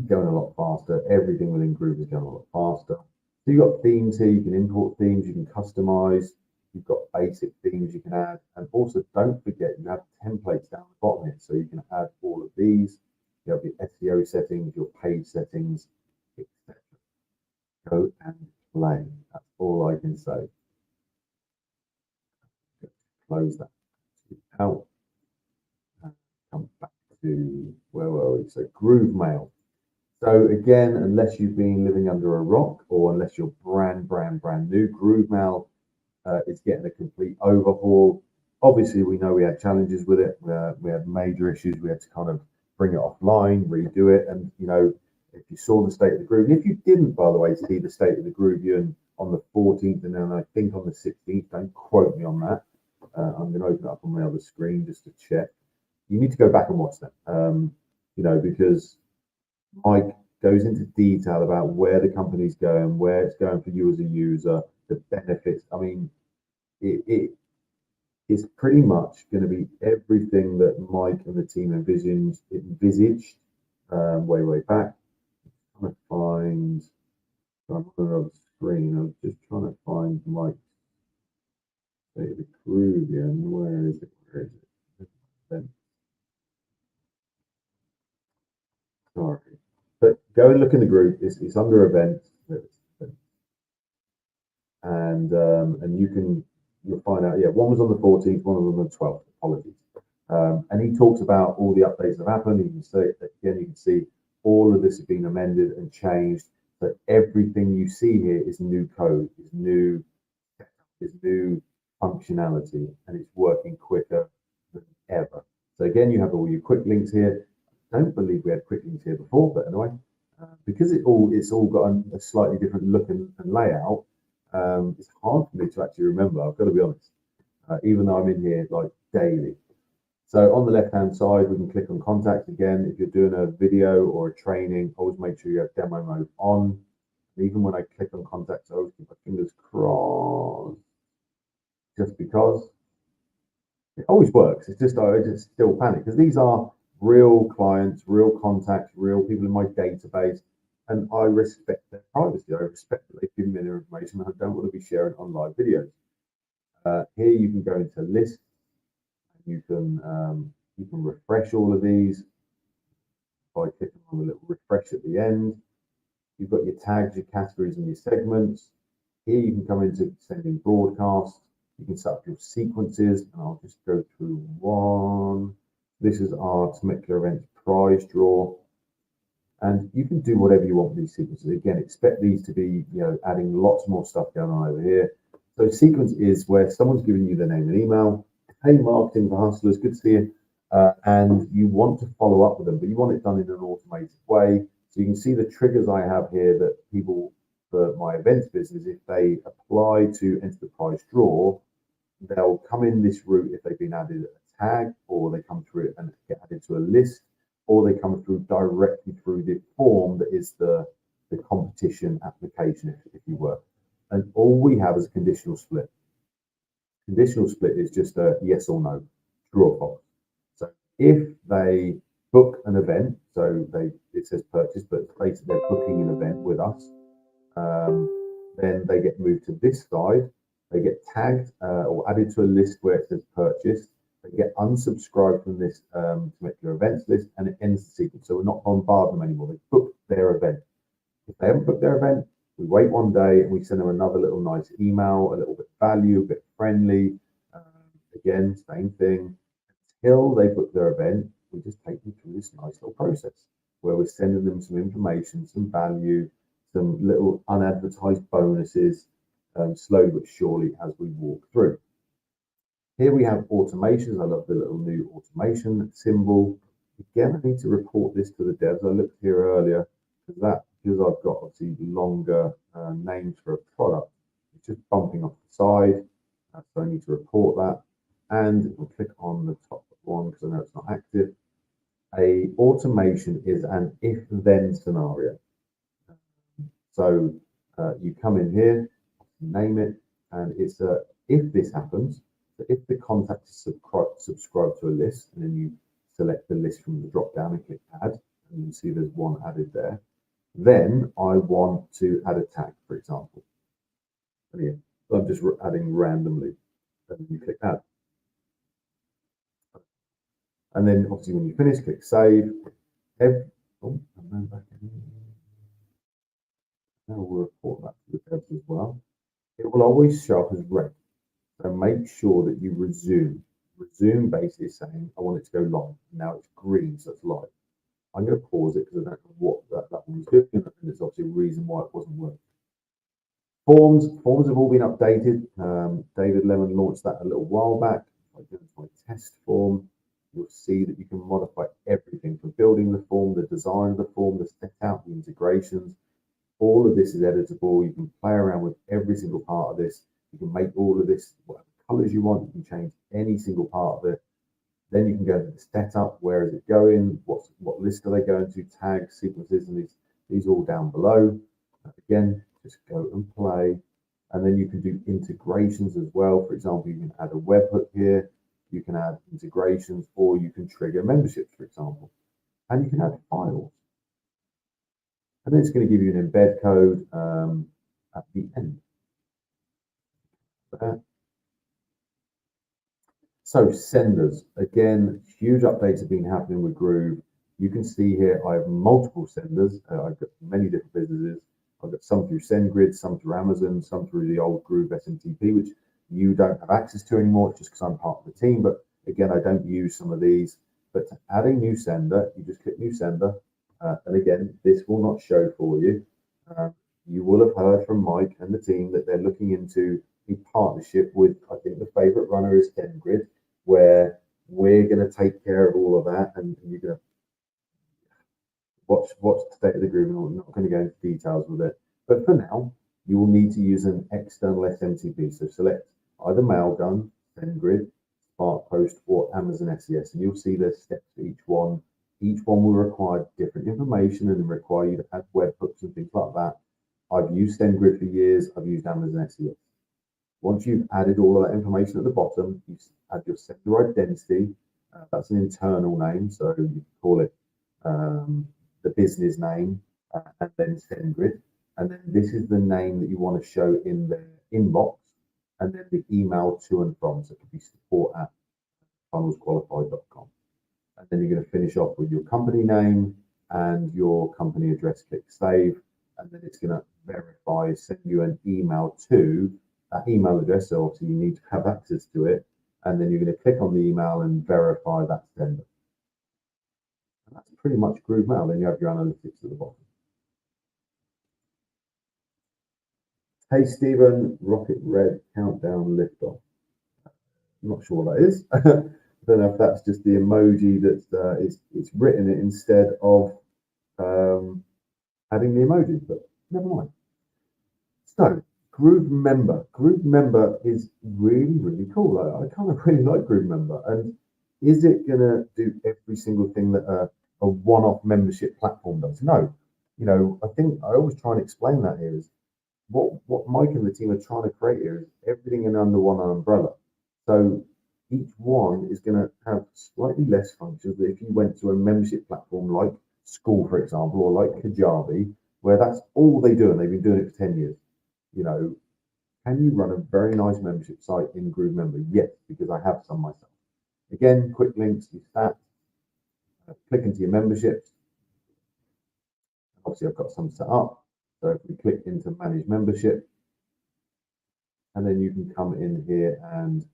Going a lot faster. Everything within Groove is going a lot faster. So you've got themes here. You can import themes. You can customize. You've got basic themes you can add. And also, don't forget, you have templates down the bottom here. So you can add all of these. You have your SEO settings, your page settings, etc. Go and play. That's all I can say. Close that out. And come back to, where were we? So Groove Mail. So again, unless you've been living under a rock or unless you're brand new, GrooveMail is getting a complete overhaul. Obviously, we know we had challenges with it. We had major issues. We had to kind of bring it offline, redo it. And, you know, if you saw the state of the Groove, if you didn't, by the way, see the state of the Groovian on the 14th and then I think on the 16th, don't quote me on that. I'm going to open it up on my other screen just to check. You need to go back and watch that, you know, because Mike goes into detail about where the company's going, where it's going for you as a user, the benefits. I mean, it's pretty much going to be everything that Mike and the team envisaged way back. I'm trying to find, I'm on another screen. I was just trying to find Mike's State of the Groovian. Where is it? Where is it? Sorry. But go and look in the group. It's under events, and you'll find out. Yeah, one was on the 14th, one was on the 12th. Apologies. And he talks about all the updates that have happened. You can see again. You can see all of this has been amended and changed. So everything you see here is new code, is new functionality, and it's working quicker than ever. So again, you have all your quick links here. I don't believe we had quick links here before, but anyway, because it's all got a slightly different look and layout, it's hard for me to actually remember. I've got to be honest, even though I'm in here like daily. So on the left-hand side, we can click on contact again. If you're doing a video or a training, always make sure you have demo mode on. And even when I click on contact, I always keep my fingers crossed, just because it always works. It's just I just still panic because these are real clients, real contacts, real people in my database, and I respect their privacy. I respect that they've given me their information. I don't want to be sharing on live videos. Here you can go into lists. You can refresh all of these by clicking on the little refresh at the end. You've got your tags, your categories, and your segments. Here you can come into sending broadcasts. You can set up your sequences, and I'll just go through one. This is our Temecula event prize draw, and you can do whatever you want with these sequences. Again, expect these to be, you know, adding lots more stuff going on over here. So sequence is where someone's giving you their name and email. Hey, marketing for hustlers, good to see you. And you want to follow up with them, but you want it done in an automated way. So you can see the triggers I have here that people for my events business, if they apply to enter the prize draw, they'll come in this route if they've been added a tag, or they come through it and get added to a list, or they come through directly through the form that is the competition application, if you were. And all we have is a conditional split. Conditional split is just a yes or no, true or false. So If they book an event, so it says purchase, but basically they're booking an event with us, then they get moved to this side. They get tagged or added to a list where it says purchased. They get unsubscribed from this to make your events list, and it ends the sequence. So we're not bombarding them anymore. They booked their event. If they haven't booked their event, we wait one day and we send them another little nice email, a little bit value, a bit friendly. Again, same thing. Until they book their event, we just take them through this nice little process where we're sending them some information, some value, some little unadvertised bonuses, slowly but surely as we walk through. Here we have automations. I love the little new automation symbol. Again, I need to report this to the devs. I looked here earlier because I've got obviously longer names for a product. It's just bumping off the side. So I need to report that. And we'll click on the top one because I know it's not active. A automation is an if-then scenario. So you come in here, name it, and it's if this happens, so if the contact is subscribed to a list, and then you select the list from the drop down and click add, and you see there's one added there, then I want to add a tag, for example. So I'm just adding randomly, and you click add. And then obviously when you finish, click save. Now we'll report that to the devs as well. It will always show up as red. So make sure that you resume. Resume basically saying, I want it to go live. Now it's green, so it's live. I'm going to pause it because I don't know what that one's doing, and there's obviously a reason why it wasn't working. Forms have all been updated. David Lemon launched that a little while back. If I go into my test form, you'll see that you can modify everything from building the form, the design of the form, the setup, the integrations. All of this is editable. You can play around with every single part of this. You can make all of this whatever colors you want. You can change any single part of it. Then you can go to the setup. Where is it going? What list are they going to? Tags, sequences, and these all down below. Again, just go and play. And then you can do integrations as well. For example, you can add a webhook here. You can add integrations, or you can trigger memberships, for example. And you can add files. And then it's going to give you an embed code at the end. So senders, again, huge updates have been happening with Groove. You can see here I have multiple senders. I've got many different businesses. I've got some through SendGrid, some through Amazon, some through the old Groove SMTP, which you don't have access to anymore. It's just because I'm part of the team. But again, I don't use some of these. But to add a new sender, you just click new sender. And again, this will not show for you. You will have heard from Mike and the team that they're looking into a partnership with, I think the favorite runner is SendGrid, where we're going to take care of all of that, and you're going to watch the state of the Groove. I'm not going to go into details with it, but for now, you will need to use an external SMTP. So select either Mailgun, SendGrid, SparkPost, or Amazon SES, and you'll see there's steps for each one. Each one will require different information and require you to add webhooks and things like that. I've used SendGrid for years. I've used Amazon SES. Once you've added all of that information at the bottom, you add your sender identity. That's an internal name, so you can call it the business name, and then SendGrid. And then this is the name that you want to show in the inbox, and then the email to and from. So it could be support@funnelsqualified.com. And then you're going to finish off with your company name and your company address. Click save, and then it's going to verify, send you an email to that email address. So obviously you need to have access to it, and then you're going to click on the email and verify that sender. And that's pretty much Groove Mail. Then you have your analytics at the bottom. Hey Stephen, Rocket Red countdown liftoff. I'm not sure what that is. I don't know if that's just the emoji that it's written it instead of adding the emoji, but never mind. So Groove Member. Groove Member is really, really cool. I kind of really like Groove Member. And is it going to do every single thing that a one-off membership platform does? No. You know, I think I always try and explain that here is what Mike and the team are trying to create here is everything in under one umbrella. So each one is going to have slightly less functions. But if you went to a membership platform like School, for example, or like Kajabi, where that's all they do and they've been doing it for 10 years, you know, can you run a very nice membership site in Groove Member? Yes, because I have some myself. Again, quick links, you stats, click into your memberships. Obviously, I've got some set up. So if we click into manage membership, and then you can come in here and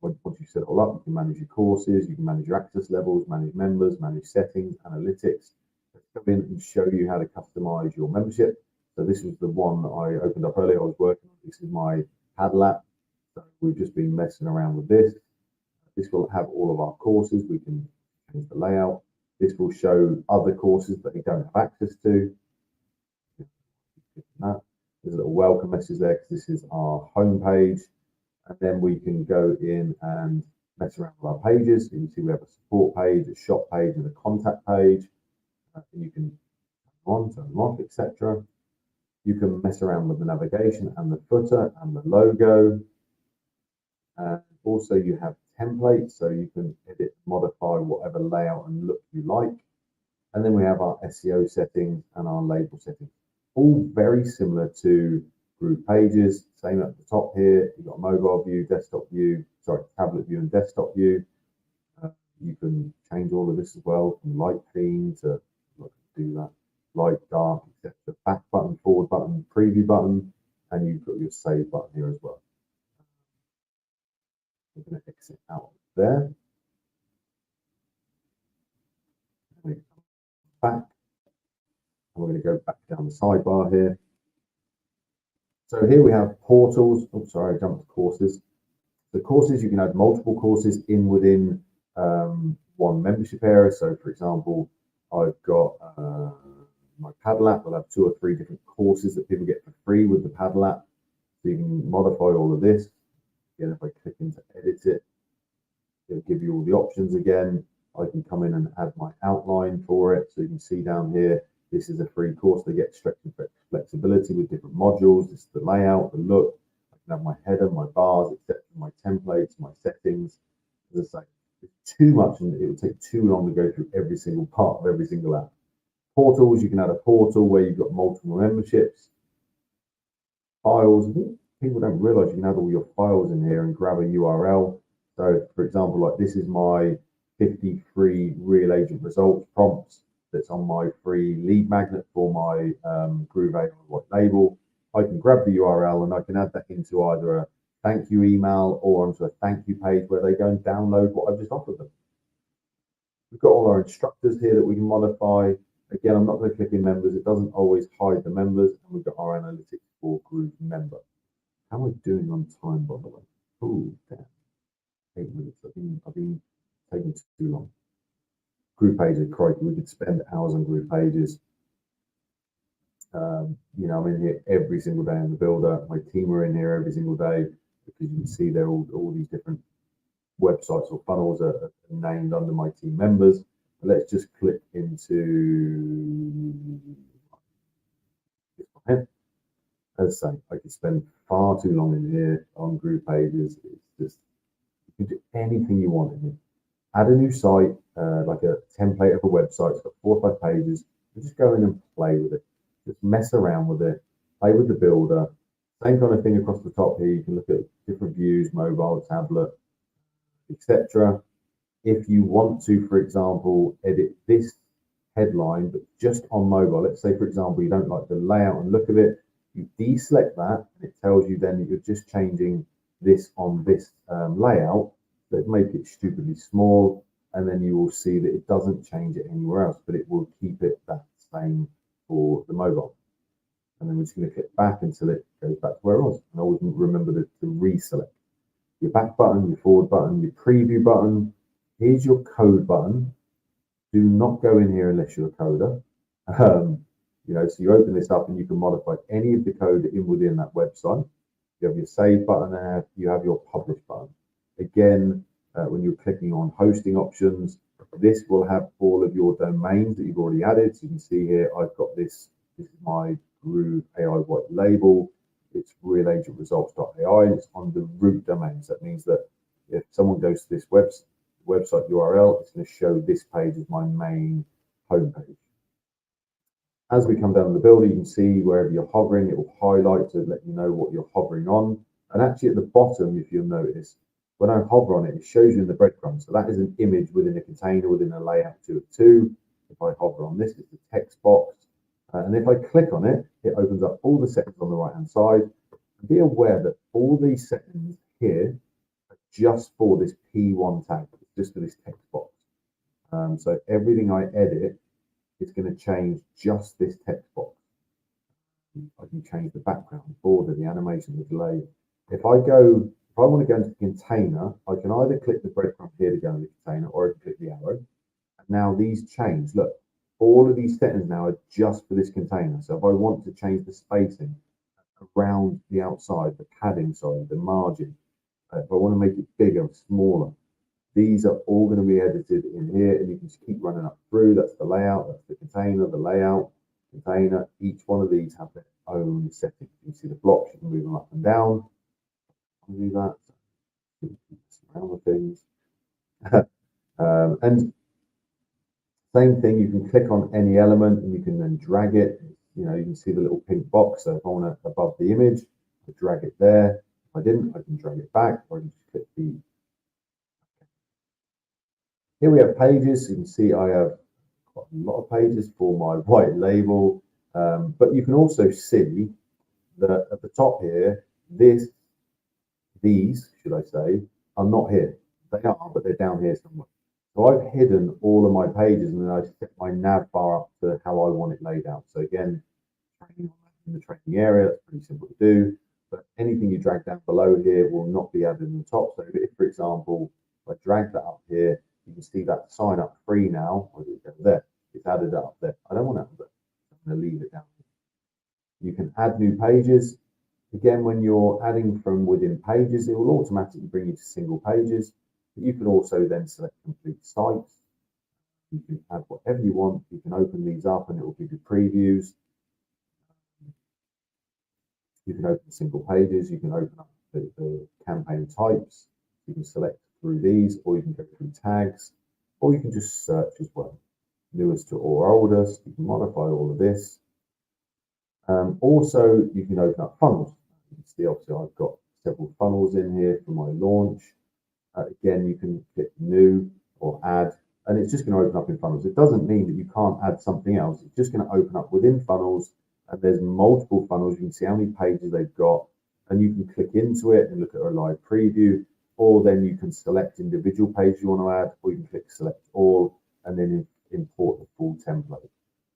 once you set it all up, you can manage your courses, you can manage your access levels, manage members, manage settings, analytics. Let's come in and show you how to customize your membership. So this is the one that I opened up earlier. I was working on. This is my paddle app. So we've just been messing around with this. This will have all of our courses. We can change the layout. This will show other courses that we don't have access to. There's a little welcome message there because this is our home page. And then we can go in and mess around with our pages. You can see we have a support page, a shop page, and a contact page. And you can turn them off, etc. You can mess around with the navigation and the footer and the logo. And also you have templates, so you can edit, modify whatever layout and look you like. And then we have our SEO settings and our label settings. All very similar to Groove pages. Same at the top here. You've got mobile view, desktop view, sorry, tablet view and desktop view. You can change all of this as well, from light theme to do that, light, dark, etc. Back button, forward button, preview button, and you've got your save button here as well. We're going to exit out there. Back. And we're going to go back down the sidebar here. So here we have portals. Oh, sorry, I jumped to courses. The courses, you can add multiple courses within one membership area. So for example, I've got my paddle app. I'll have 2 or 3 different courses that people get for free with the paddle app. So you can modify all of this. Again, if I click into edit it, it'll give you all the options again. I can come in and add my outline for it. So you can see down here, this is a free course. They get stretch and flexibility with different modules. This is the layout, the look. I can have my header, my bars, etc., my templates, my settings. As I say, it's too much and it would take too long to go through every single part of every single app. Portals, you can add a portal where you've got multiple memberships. Files, people don't realize you can add all your files in here and grab a URL. So for example, like this is my 50 free real agent results prompts that's on my free lead magnet for my Groove AI white label. I can grab the URL and I can add that into either a thank you email or onto a thank you page where they go and download what I've just offered them. We've got all our instructors here that we can modify. Again, I'm not going to click in members. It doesn't always hide the members. And we've got our analytics for Groove member. How am I doing on time, by the way? Oh, damn. 8 minutes. I've been taking too long. Group pages, crikey, we could spend hours on group pages. You know, I'm in here every single day in the builder. My team are in here every single day because you can see they're all these different websites or funnels are named under my team members. But let's just click into this one here. As I say, I could spend far too long in here on group pages. It's just, you can do anything you want in here. Add a new site, like a template of a website. It's got 4 or 5 pages. You just go in and play with it. Just mess around with it. Play with the builder. Same kind of thing across the top here. You can look at different views, mobile, tablet, etc. If you want to, for example, edit this headline, but just on mobile, let's say, for example, you don't like the layout and look of it, you deselect that, and it tells you then that you're just changing this on this layout. Let's make it stupidly small, and then you will see that it doesn't change it anywhere else, but it will keep it that same for the mobile. And then we're just going to click back until it goes back to where it was. And always remember to reselect. Your back button, your forward button, your preview button. Here's your code button. Do not go in here unless you're a coder. You know, so you open this up and you can modify any of the code within that website. You have your save button there. You have your publish button. Again, when you're clicking on hosting options, this will have all of your domains that you've already added. So you can see here, I've got this. This is my Groove AI white label. It's realagentresults.ai. It's on the root domains. That means that if someone goes to this website URL, it's going to show this page as my main homepage. As we come down the builder, you can see wherever you're hovering, it will highlight to let you know what you're hovering on. And actually at the bottom, if you'll notice, when I hover on it, it shows you in the breadcrumbs. So that is an image within a container, within a layout 2 of 2. If I hover on this, it's the text box. And if I click on it, it opens up all the settings on the right-hand side. And be aware that all these settings here are just for this P1 tag, just for this text box. So everything I edit, it's going to change just this text box. I can change the background, the border, the animation, the delay. If I want to go into the container, I can either click the breadcrumb here to go into the container, or I can click the arrow. And now these change. Look, all of these settings now are just for this container. So if I want to change the spacing around the outside, the padding, sorry, the margin, if I want to make it bigger, smaller, these are all going to be edited in here, and you can just keep running up through. That's the layout, that's the container, the layout, container. Each one of these have their own settings. You can see the blocks, you can move them up and down. I'll do that. Around the things. And same thing, you can click on any element and you can then drag it. You know, you can see the little pink box. So if I want it above the image, I drag it there. If I didn't, I can drag it back, or I can just click the. Here we have pages. You can see I have quite a lot of pages for my white label, but you can also see that at the top here, these, should I say, are not here. They are, but they're down here somewhere. So I've hidden all of my pages, and then I set my nav bar up to how I want it laid out. So again, in the training area, that's pretty simple to do. But anything you drag down below here will not be added in the top. So if, for example, if I drag that up here, you can see that sign up free now. Or it go there? It's added up there. I don't want that there. I'm going to leave it down here. You can add new pages. Again, when you're adding from within pages, it will automatically bring you to single pages. But you can also then select complete sites. You can add whatever you want. You can open these up and it will give you previews. You can open single pages. You can open up the campaign types. You can select through these, or you can go through tags, or you can just search as well. Newest or oldest, you can modify all of this. Also, you can open up funnels. You can see, obviously, I've got several funnels in here for my launch. Again, you can click new or add, and it's just going to open up in funnels. It doesn't mean that you can't add something else. It's just going to open up within funnels, and there's multiple funnels. You can see how many pages they've got, and you can click into it and look at a live preview, or then you can select individual pages you want to add, or you can click select all, and then import the full template.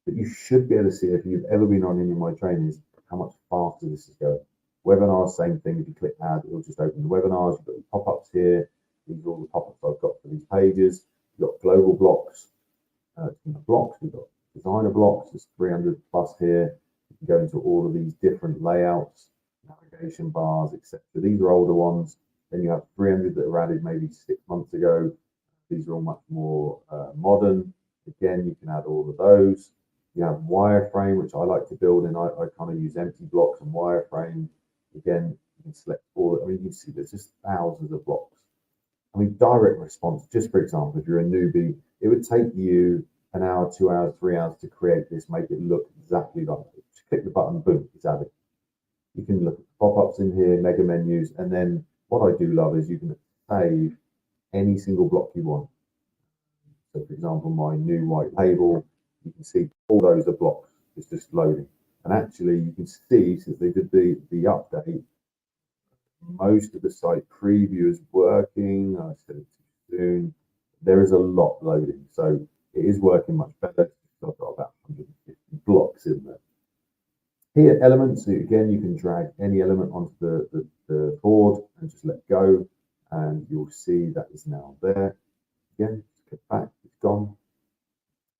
But you should be able to see, if you've ever been on any of my trainings, how much faster this is going. Webinars, same thing. If you click add, it'll just open the webinars. You've got the pop-ups here. These are all the pop-ups I've got for these pages. You've got global blocks. We've got designer blocks. There's 300 plus here. You can go into all of these different layouts, navigation bars, etc. These are older ones. Then you have 300 that were added maybe 6 months ago. These are all much more modern. Again, you can add all of those. You have wireframe, which I like to build, and I kind of use empty blocks and wireframe. Again, you can select all. I mean, you can see there's just thousands of blocks. I mean, direct response, just for example, if you're a newbie, it would take you an hour, 2 hours, 3 hours to create this, make it look exactly like it. Just click the button, boom, it's added. You can look at pop-ups in here, mega menus, and then what I do love is you can save any single block you want. So, for example, my new white label, you can see all those are blocks. It's just loading. And actually, you can see, since they did the update, most of the site preview is working. I said it too soon. There is a lot loading. So it is working much better. I've got about 150 blocks in there. Here, elements, again, you can drag any element onto the board and just let go. And you'll see that is now there. Again, click back, it's gone.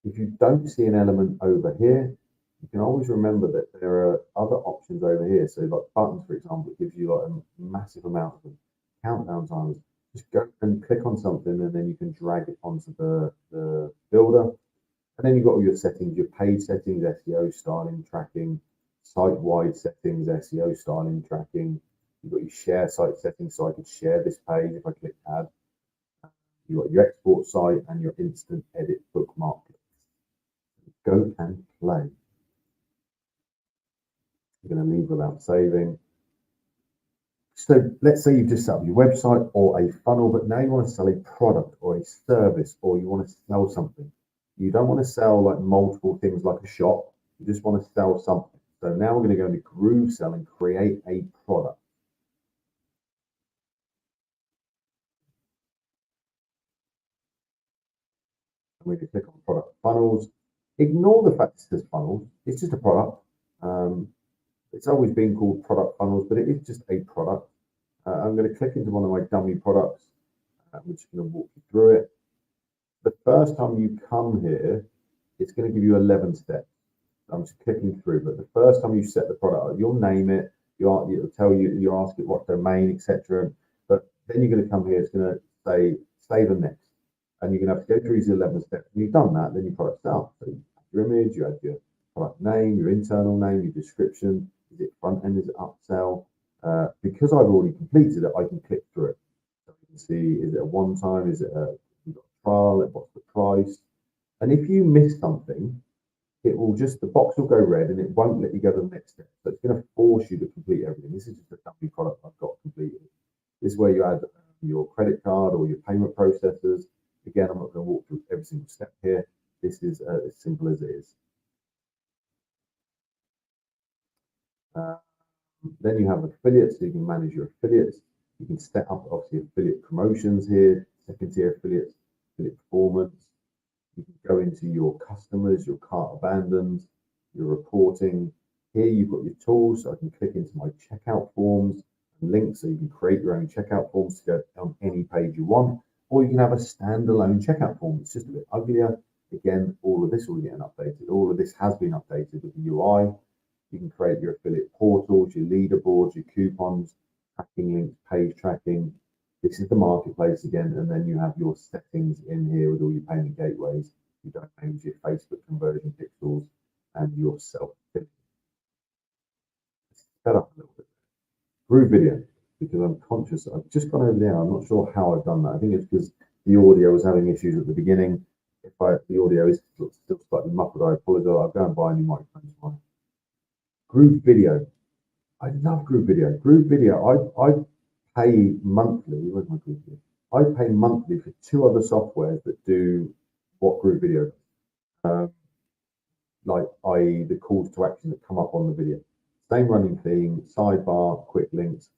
If you don't see an element over here, you can always remember that there are other options over here. So like buttons, for example, it gives you like a massive amount of countdown timers. Just go and click on something, and then you can drag it onto the builder. And then you've got all your settings, your page settings, SEO styling, tracking, site-wide settings, SEO styling, tracking. You've got your share site settings, so I could share this page if I click add. You've got your export site and your instant edit bookmark. Go and play. You're going to leave without saving. So let's say you've just set up your website or a funnel, but now you want to sell a product or a service, or you want to sell something. You don't want to sell like multiple things like a shop. You just want to sell something. So now we're going to go into GrooveSell and create a product. I'm going to click on product funnels. Ignore the fact it says funnels. It's just a product. It's always been called product funnels, but it is just a product. I'm going to click into one of my dummy products, which is going to walk you through it. The first time you come here, it's going to give you 11 steps. I'm just clicking through, but the first time you set the product up, you'll name it, it'll tell you, you ask it what domain, etc. But then you're going to come here, it's going to say save and next. And you're going to have to go through these 11 steps. When you've done that, then your product's out. So you add your image, you add your product name, your internal name, your description. Is it front end? Is it upsell? Because I've already completed it, I can click through it. So you can see, is it a one time? Is it a trial? What's the price? And if you miss something, it will just, the box will go red and it won't let you go to the next step. So it's going to force you to complete everything. This is just a dummy product I've got completed. This is where you add your credit card or your payment processors. Again, I'm not going to walk through every single step here. This is as simple as it is. Then you have affiliates, so you can manage your affiliates. You can set up obviously affiliate promotions here, second tier affiliates, affiliate performance. You can go into your customers, your cart abandons, your reporting. Here you've got your tools, so I can click into my checkout forms and links, so you can create your own checkout forms to go on any page you want, or you can have a standalone checkout form. It's just a bit uglier. Again, all of this will get updated. All of this has been updated with the UI. You can create your affiliate portals, your leaderboards, your coupons, tracking links, page tracking. This is the marketplace again, and then you have your settings in here with all your payment gateways, your domains, your Facebook conversion pixels, and your self-affiliate. Set up a little bit. Groove video, because I'm conscious. I've just gone over there. I'm not sure how I've done that. I think it's because the audio was having issues at the beginning. If the audio is still slightly muffled, I apologize. I'll go and buy a new microphone tomorrow. Groove video. I love Groove video. Groove video, I pay monthly. Where's my Groove video? I pay monthly for 2 other softwares that do what Groove video does. Like, i.e., the calls to action that come up on the video. Same running theme, sidebar, quick links.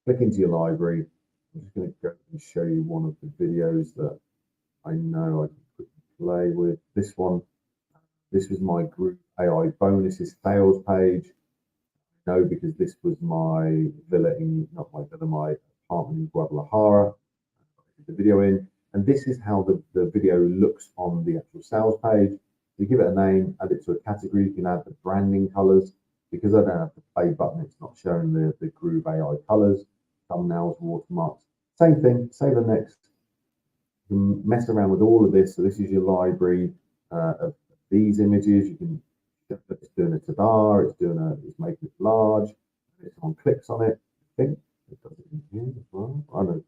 Click into your library. I'm just going to go and show you one of the videos that I know I can quickly play with. This one. This was my Groove AI bonuses sales page. No, because this was my villa in, not my villa, my apartment in Guadalajara. I did the video in, and this is how the video looks on the actual sales page. You give it a name, add it to a category. You can add the branding colors. Because I don't have the play button, it's not showing the Groove AI colors, thumbnails, watermarks. Same thing, save and next. You can mess around with all of this. So this is your library of these images. You can, it's doing a ta-da, it's making it large. If someone clicks on it, I think it does it in here as well. I don't know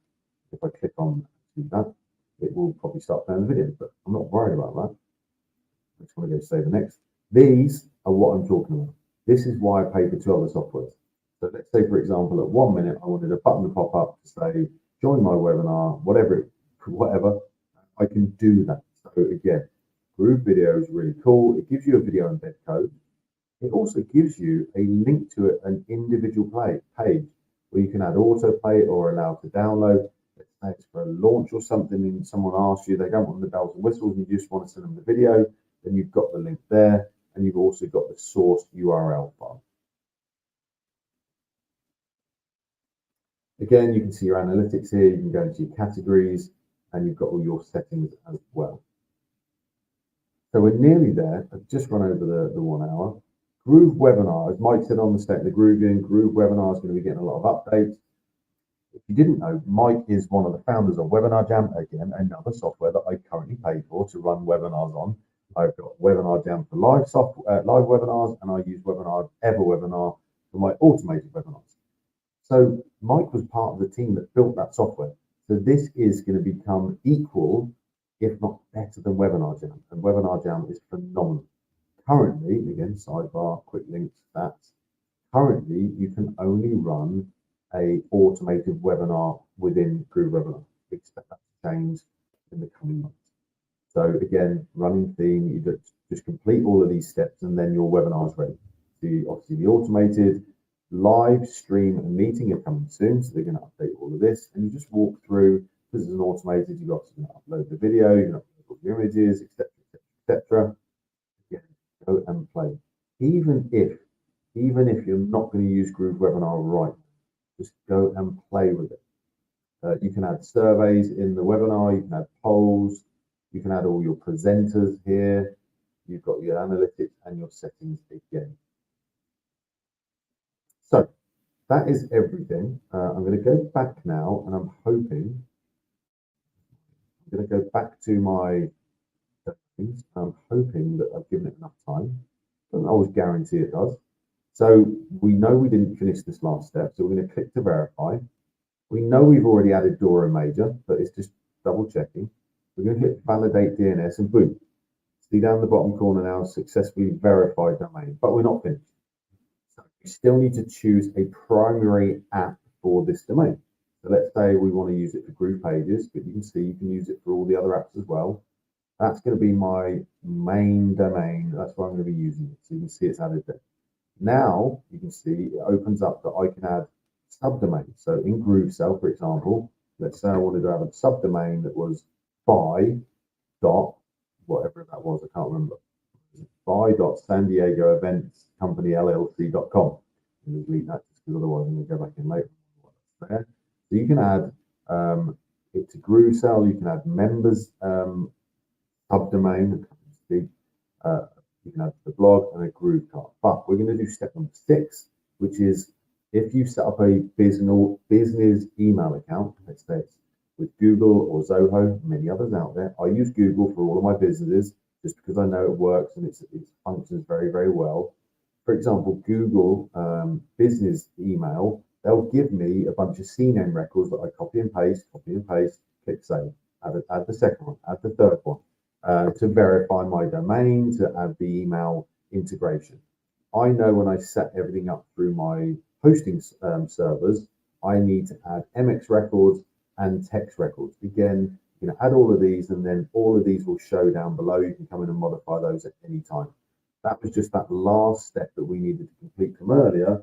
if I click on that, it will probably start playing the video, but I'm not worried about that. I just want to go save and next. These are what I'm talking about. This is why I pay for 2 other softwares. So let's say, for example, at 1 minute, I wanted a button to pop up to say, join my webinar, whatever, I can do that. So again, Groove video is really cool. It gives you a video embed code. It also gives you a link to an individual page where you can add autoplay or allow to download. Let's say it's for a launch or something and someone asks you, they don't want the bells and whistles, and you just want to send them the video, then you've got the link there. And you've also got the source URL file. Again, you can see your analytics here. You can go into your categories, and you've got all your settings as well. So we're nearly there. I've just run over the 1 hour. Groove webinar, as Mike said on the state of the Groove webinar is going to be getting a lot of updates. If you didn't know, Mike is one of the founders of Webinar Jam, again, another software that I currently pay for to run webinars on. I've got Webinar Jam for live webinars, and I use Webinar Webinar for my automated webinars. So Mike was part of the team that built that software. So this is going to become equal, if not better than Webinar Jam. And Webinar Jam is phenomenal. Currently, again, sidebar, quick links, stats. Currently, you can only run a automated webinar within GrooveWebinar. Expect that to change in the coming months. So again, running theme, you just complete all of these steps and then your webinar is ready. Obviously the automated live stream and meeting are coming soon, so they're going to update all of this, and you just walk through. Because it's an automated, you're obviously going to upload the video, you're going to upload all the images, etc., etc. Again, go and play. Even if you're not going to use GrooveWebinar right now, just go and play with it. You can add surveys in the webinar, you can add polls, you can add all your presenters here, you've got your analytics and your settings again. So that is everything. I'm going to go back now, and I'm going to go back to my settings. I'm hoping that I've given it enough time. Doesn't always guarantee it does. So we know we didn't finish this last step, so we're going to click to verify. We know we've already added Dora and Major, but it's just double checking. We're going to click validate DNS, and boom. See down the bottom corner now, successfully verified domain, but we're not finished. So we still need to choose a primary app for this domain. So let's say we want to use it for group pages, but you can see you can use it for all the other apps as well. That's going to be my main domain. That's where I'm going to be using it. So you can see it's added there. Now you can see it opens up that I can add subdomains. So in GrooveSell, for example, let's say I wanted to have a subdomain that was by dot whatever that was, I can't remember. San Diego Events Company LLC.com. And delete that because otherwise I'm going to go back in later. So you can add it to GrooveSell. You can add members subdomain. You can add to the blog and a Groove card. But we're going to do step number 6, which is if you set up a business email account, let's say it's with Google or Zoho, many others out there. I use Google for all of my businesses just because I know it works and it functions very, very well. For example, Google business email, they'll give me a bunch of CNAME records that I copy and paste, click save, add the second one, add the third one. To verify my domain, to add the email integration. I know when I set everything up through my hosting servers, I need to add MX records and text records. Again, you can add all of these, and then all of these will show down below. You can come in and modify those at any time. That was just that last step that we needed to complete from earlier.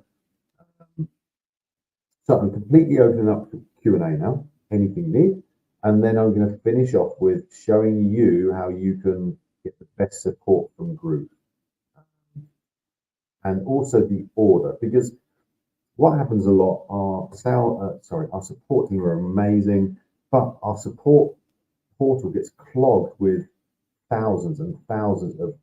So I'm completely opening up Q&A now, anything you need. And then I'm going to finish off with showing you how you can get the best support from Groove. And also the order, because what happens a lot, our support team are amazing, but our support portal gets clogged with thousands and thousands of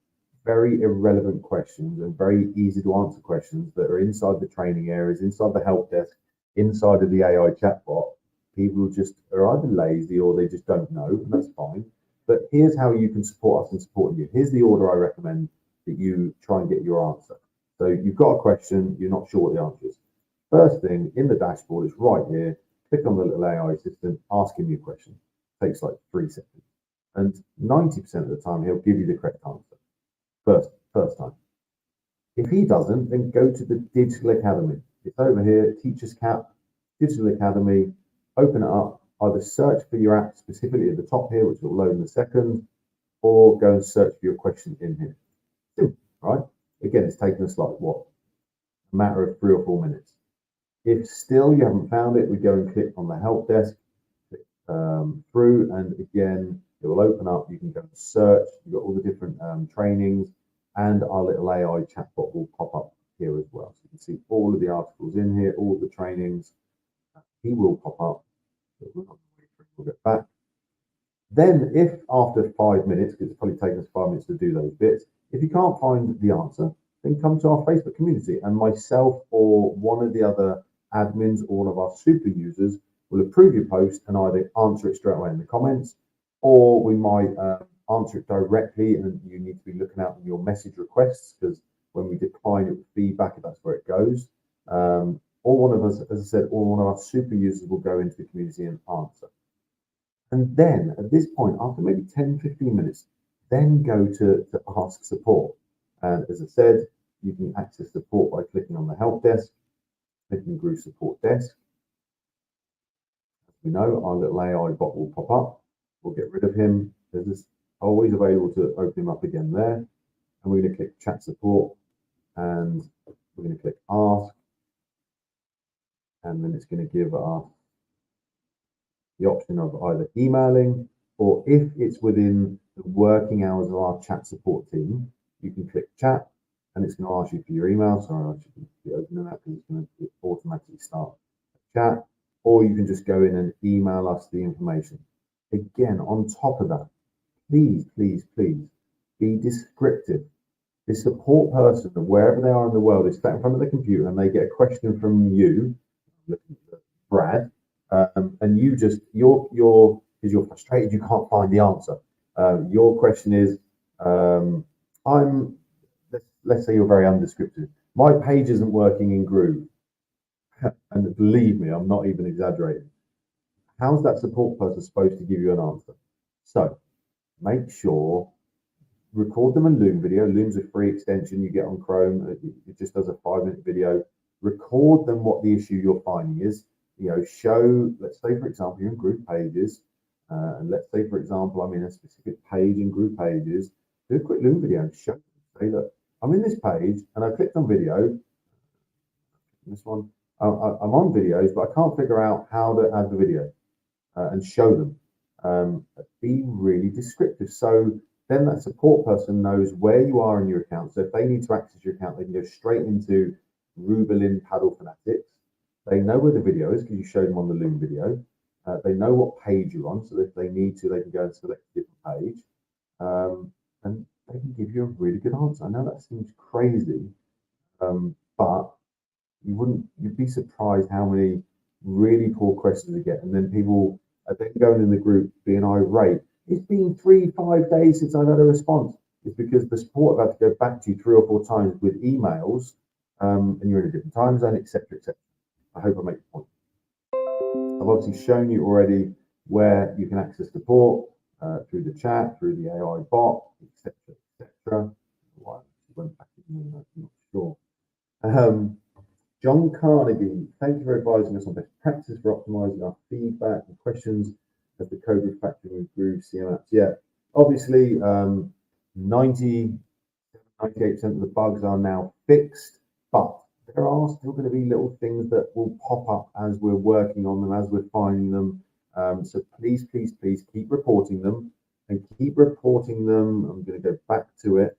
very irrelevant questions and very easy to answer questions that are inside the training areas, inside the help desk, inside of the AI chatbot. People just are either lazy or they just don't know, and that's fine. But here's how you can support us in supporting you. Here's the order I recommend that you try and get your answer. So you've got a question, you're not sure what the answer is. First thing in the dashboard is right here. Click on the little AI assistant, ask him your question. It takes like 3 seconds. And 90% of the time, he'll give you the correct answer. First time. If he doesn't, then go to the Digital Academy. It's over here, Teachers Cap, Digital Academy. Open it up, either search for your app specifically at the top here, which will load in a second, or go and search for your question in here. Simple, right? Again, it's taken us like what? A matter of 3 or 4 minutes. If still you haven't found it, we go and click on the help desk, click through, and again, it will open up. You can go and search. You've got all the different trainings, and our little AI chatbot will pop up here as well. So you can see all of the articles in here, all of the trainings. He will pop up. We'll get back. Then, if after 5 minutes, because it's probably taken us 5 minutes to do those bits, if you can't find the answer, then come to our Facebook community, and myself or one of the other admins or one of our super users will approve your post and either answer it straight away in the comments, or we might answer it directly, and you need to be looking out in your message requests, because when we decline it with feedback, that's where it goes. all one of us, as I said, all one of our super users will go into the community and answer. And then at this point, after maybe 10, 15 minutes, then go to ask support. And as I said, you can access support by clicking on the help desk, clicking Groove support desk. As we know, our little AI bot will pop up. We'll get rid of him. There's always available to open him up again there. And we're going to click chat support, and we're going to click ask. And then it's going to give us the option of either emailing, or if it's within the working hours of our chat support team, you can click chat and it's going to ask you for your email. Sorry, I should be opening that because it's going to automatically start a chat, or you can just go in and email us the information. Again, on top of that, please, please, please be descriptive. The support person, wherever they are in the world, is sat in front of the computer and they get a question from you, Brad, and you just because you're frustrated, you can't find the answer. Your question is, let's say you're very undescriptive. My page isn't working in Groove, and believe me, I'm not even exaggerating. How's that support person supposed to give you an answer? So make sure, record them in Loom video. Loom's a free extension you get on Chrome. It just does a 5-minute video. Record them what the issue you're finding is. Show, let's say, for example, you're in Groove Pages, and let's say, for example, I'm in a specific page in Groove Pages. Do a quick Loom video and show them. Say, look, I'm in this page, and I clicked on video. This one, I'm on videos, but I can't figure out how to add the video, and show them. Be really descriptive. So then that support person knows where you are in your account. So if they need to access your account, they can go straight into Rubalin Paddle Fanatics. They know where the video is because you showed them on the Loom video. They know what page you're on, so that if they need to, they can go and select a different page, and they can give you a really good answer. I know that seems crazy, but you'd be surprised how many really poor questions they get, and then people are then going in the group being irate. It's been 3-5 days since I've had a response. It's because the support have had to go back to you 3 or 4 times with emails, and you're in a different time zone, etc., etc. I hope I make the point. I've obviously shown you already where you can access support through the chat, through the AI bot, etc., etc. Why I went back in there, I'm not sure. John Carnegie, thank you for advising us on best practice for optimizing our feedback and questions as the code refactoring with Groove.cm apps. Yeah, obviously, 98% of the bugs are now fixed, but there are still going to be little things that will pop up as we're working on them, as we're finding them. So please, please, please keep reporting them and keep reporting them. I'm going to go back to it.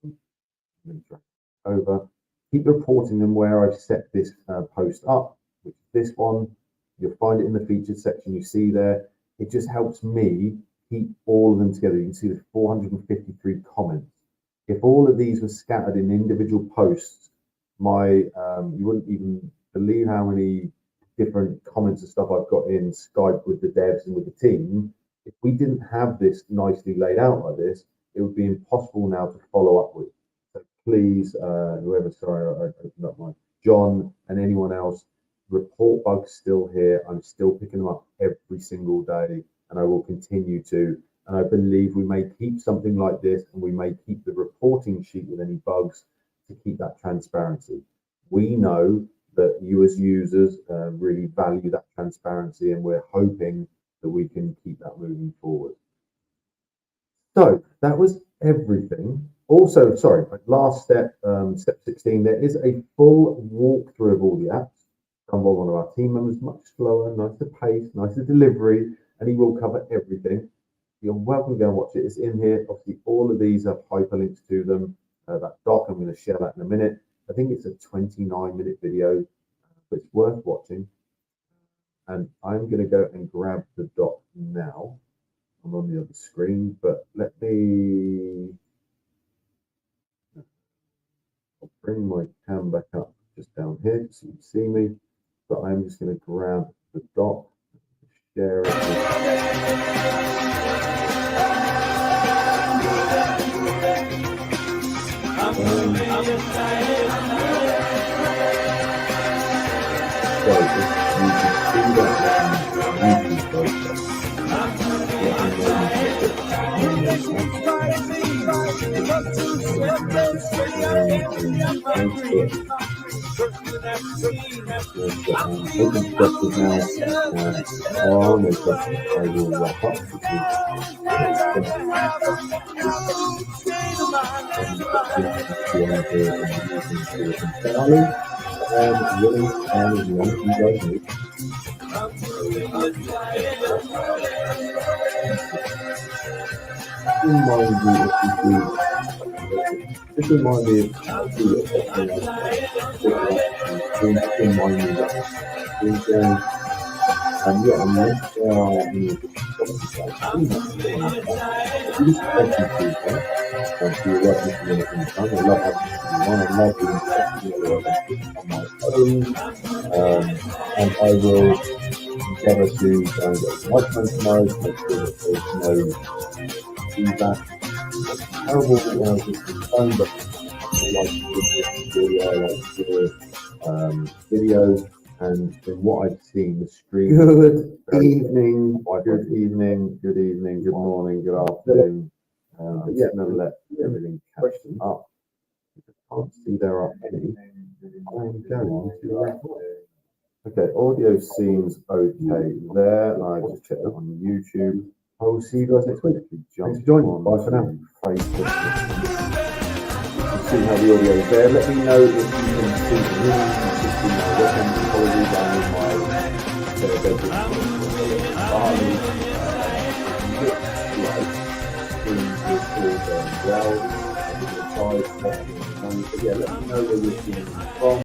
I'm going to drag it over. Keep reporting them where I've set this post up, which is this one. You'll find it in the featured section you see there. It just helps me keep all of them together. You can see there's 453 comments. If all of these were scattered in individual posts, you wouldn't even believe how many different comments and stuff I've got in Skype with the devs and with the team. If we didn't have this nicely laid out like this, it would be impossible now to follow up with. So please, whoever, sorry, I opened up my John and anyone else, report bugs still here. I'm still picking them up every single day, and I will continue to. And I believe we may keep something like this, and we may keep the reporting sheet with any bugs to keep that transparency. We know that you as users really value that transparency, and we're hoping that we can keep that moving forward. So that was everything. Also, sorry, last step, step 16, there is a full walkthrough of all the apps done by one of our team members, much slower, nicer pace, nicer delivery, and he will cover everything. You're welcome to go and watch it. It's in here. Obviously, all of these have hyperlinks to them. That doc, I'm going to share that in a minute. I think it's a 29-minute video, but it's worth watching. And I'm going to go and grab the doc now. I'm on the other screen, but let me I'll bring my cam back up just down here so you can see me. But I'm just going to grab the doc, share it. you can see that YouTube process. Open questions now. On a question, I will wrap up willing and young people. Remind me if you do. Just remind me if you do it. Remind me that. Yeah, and unless there are any if you love listening to I love having everyone. I love doing on my own. And I will endeavour to get the microphone tomorrow to make sure that there's no feedback. Terrible with the phone, but I like to videos. And from what I've seen, the stream. Good evening, good morning, good afternoon. I'm just going to let everything catch up. If I can't see there are any, I'm going to record. Okay, audio seems okay there. I just checked that on YouTube. I will see you guys next week. Thanks for joining. Bye for now. Facebook. See how the audio is there. Let me know if you can see me. Apologies, I'm in my bedroom. Well, yeah, let me know where you're seeing from.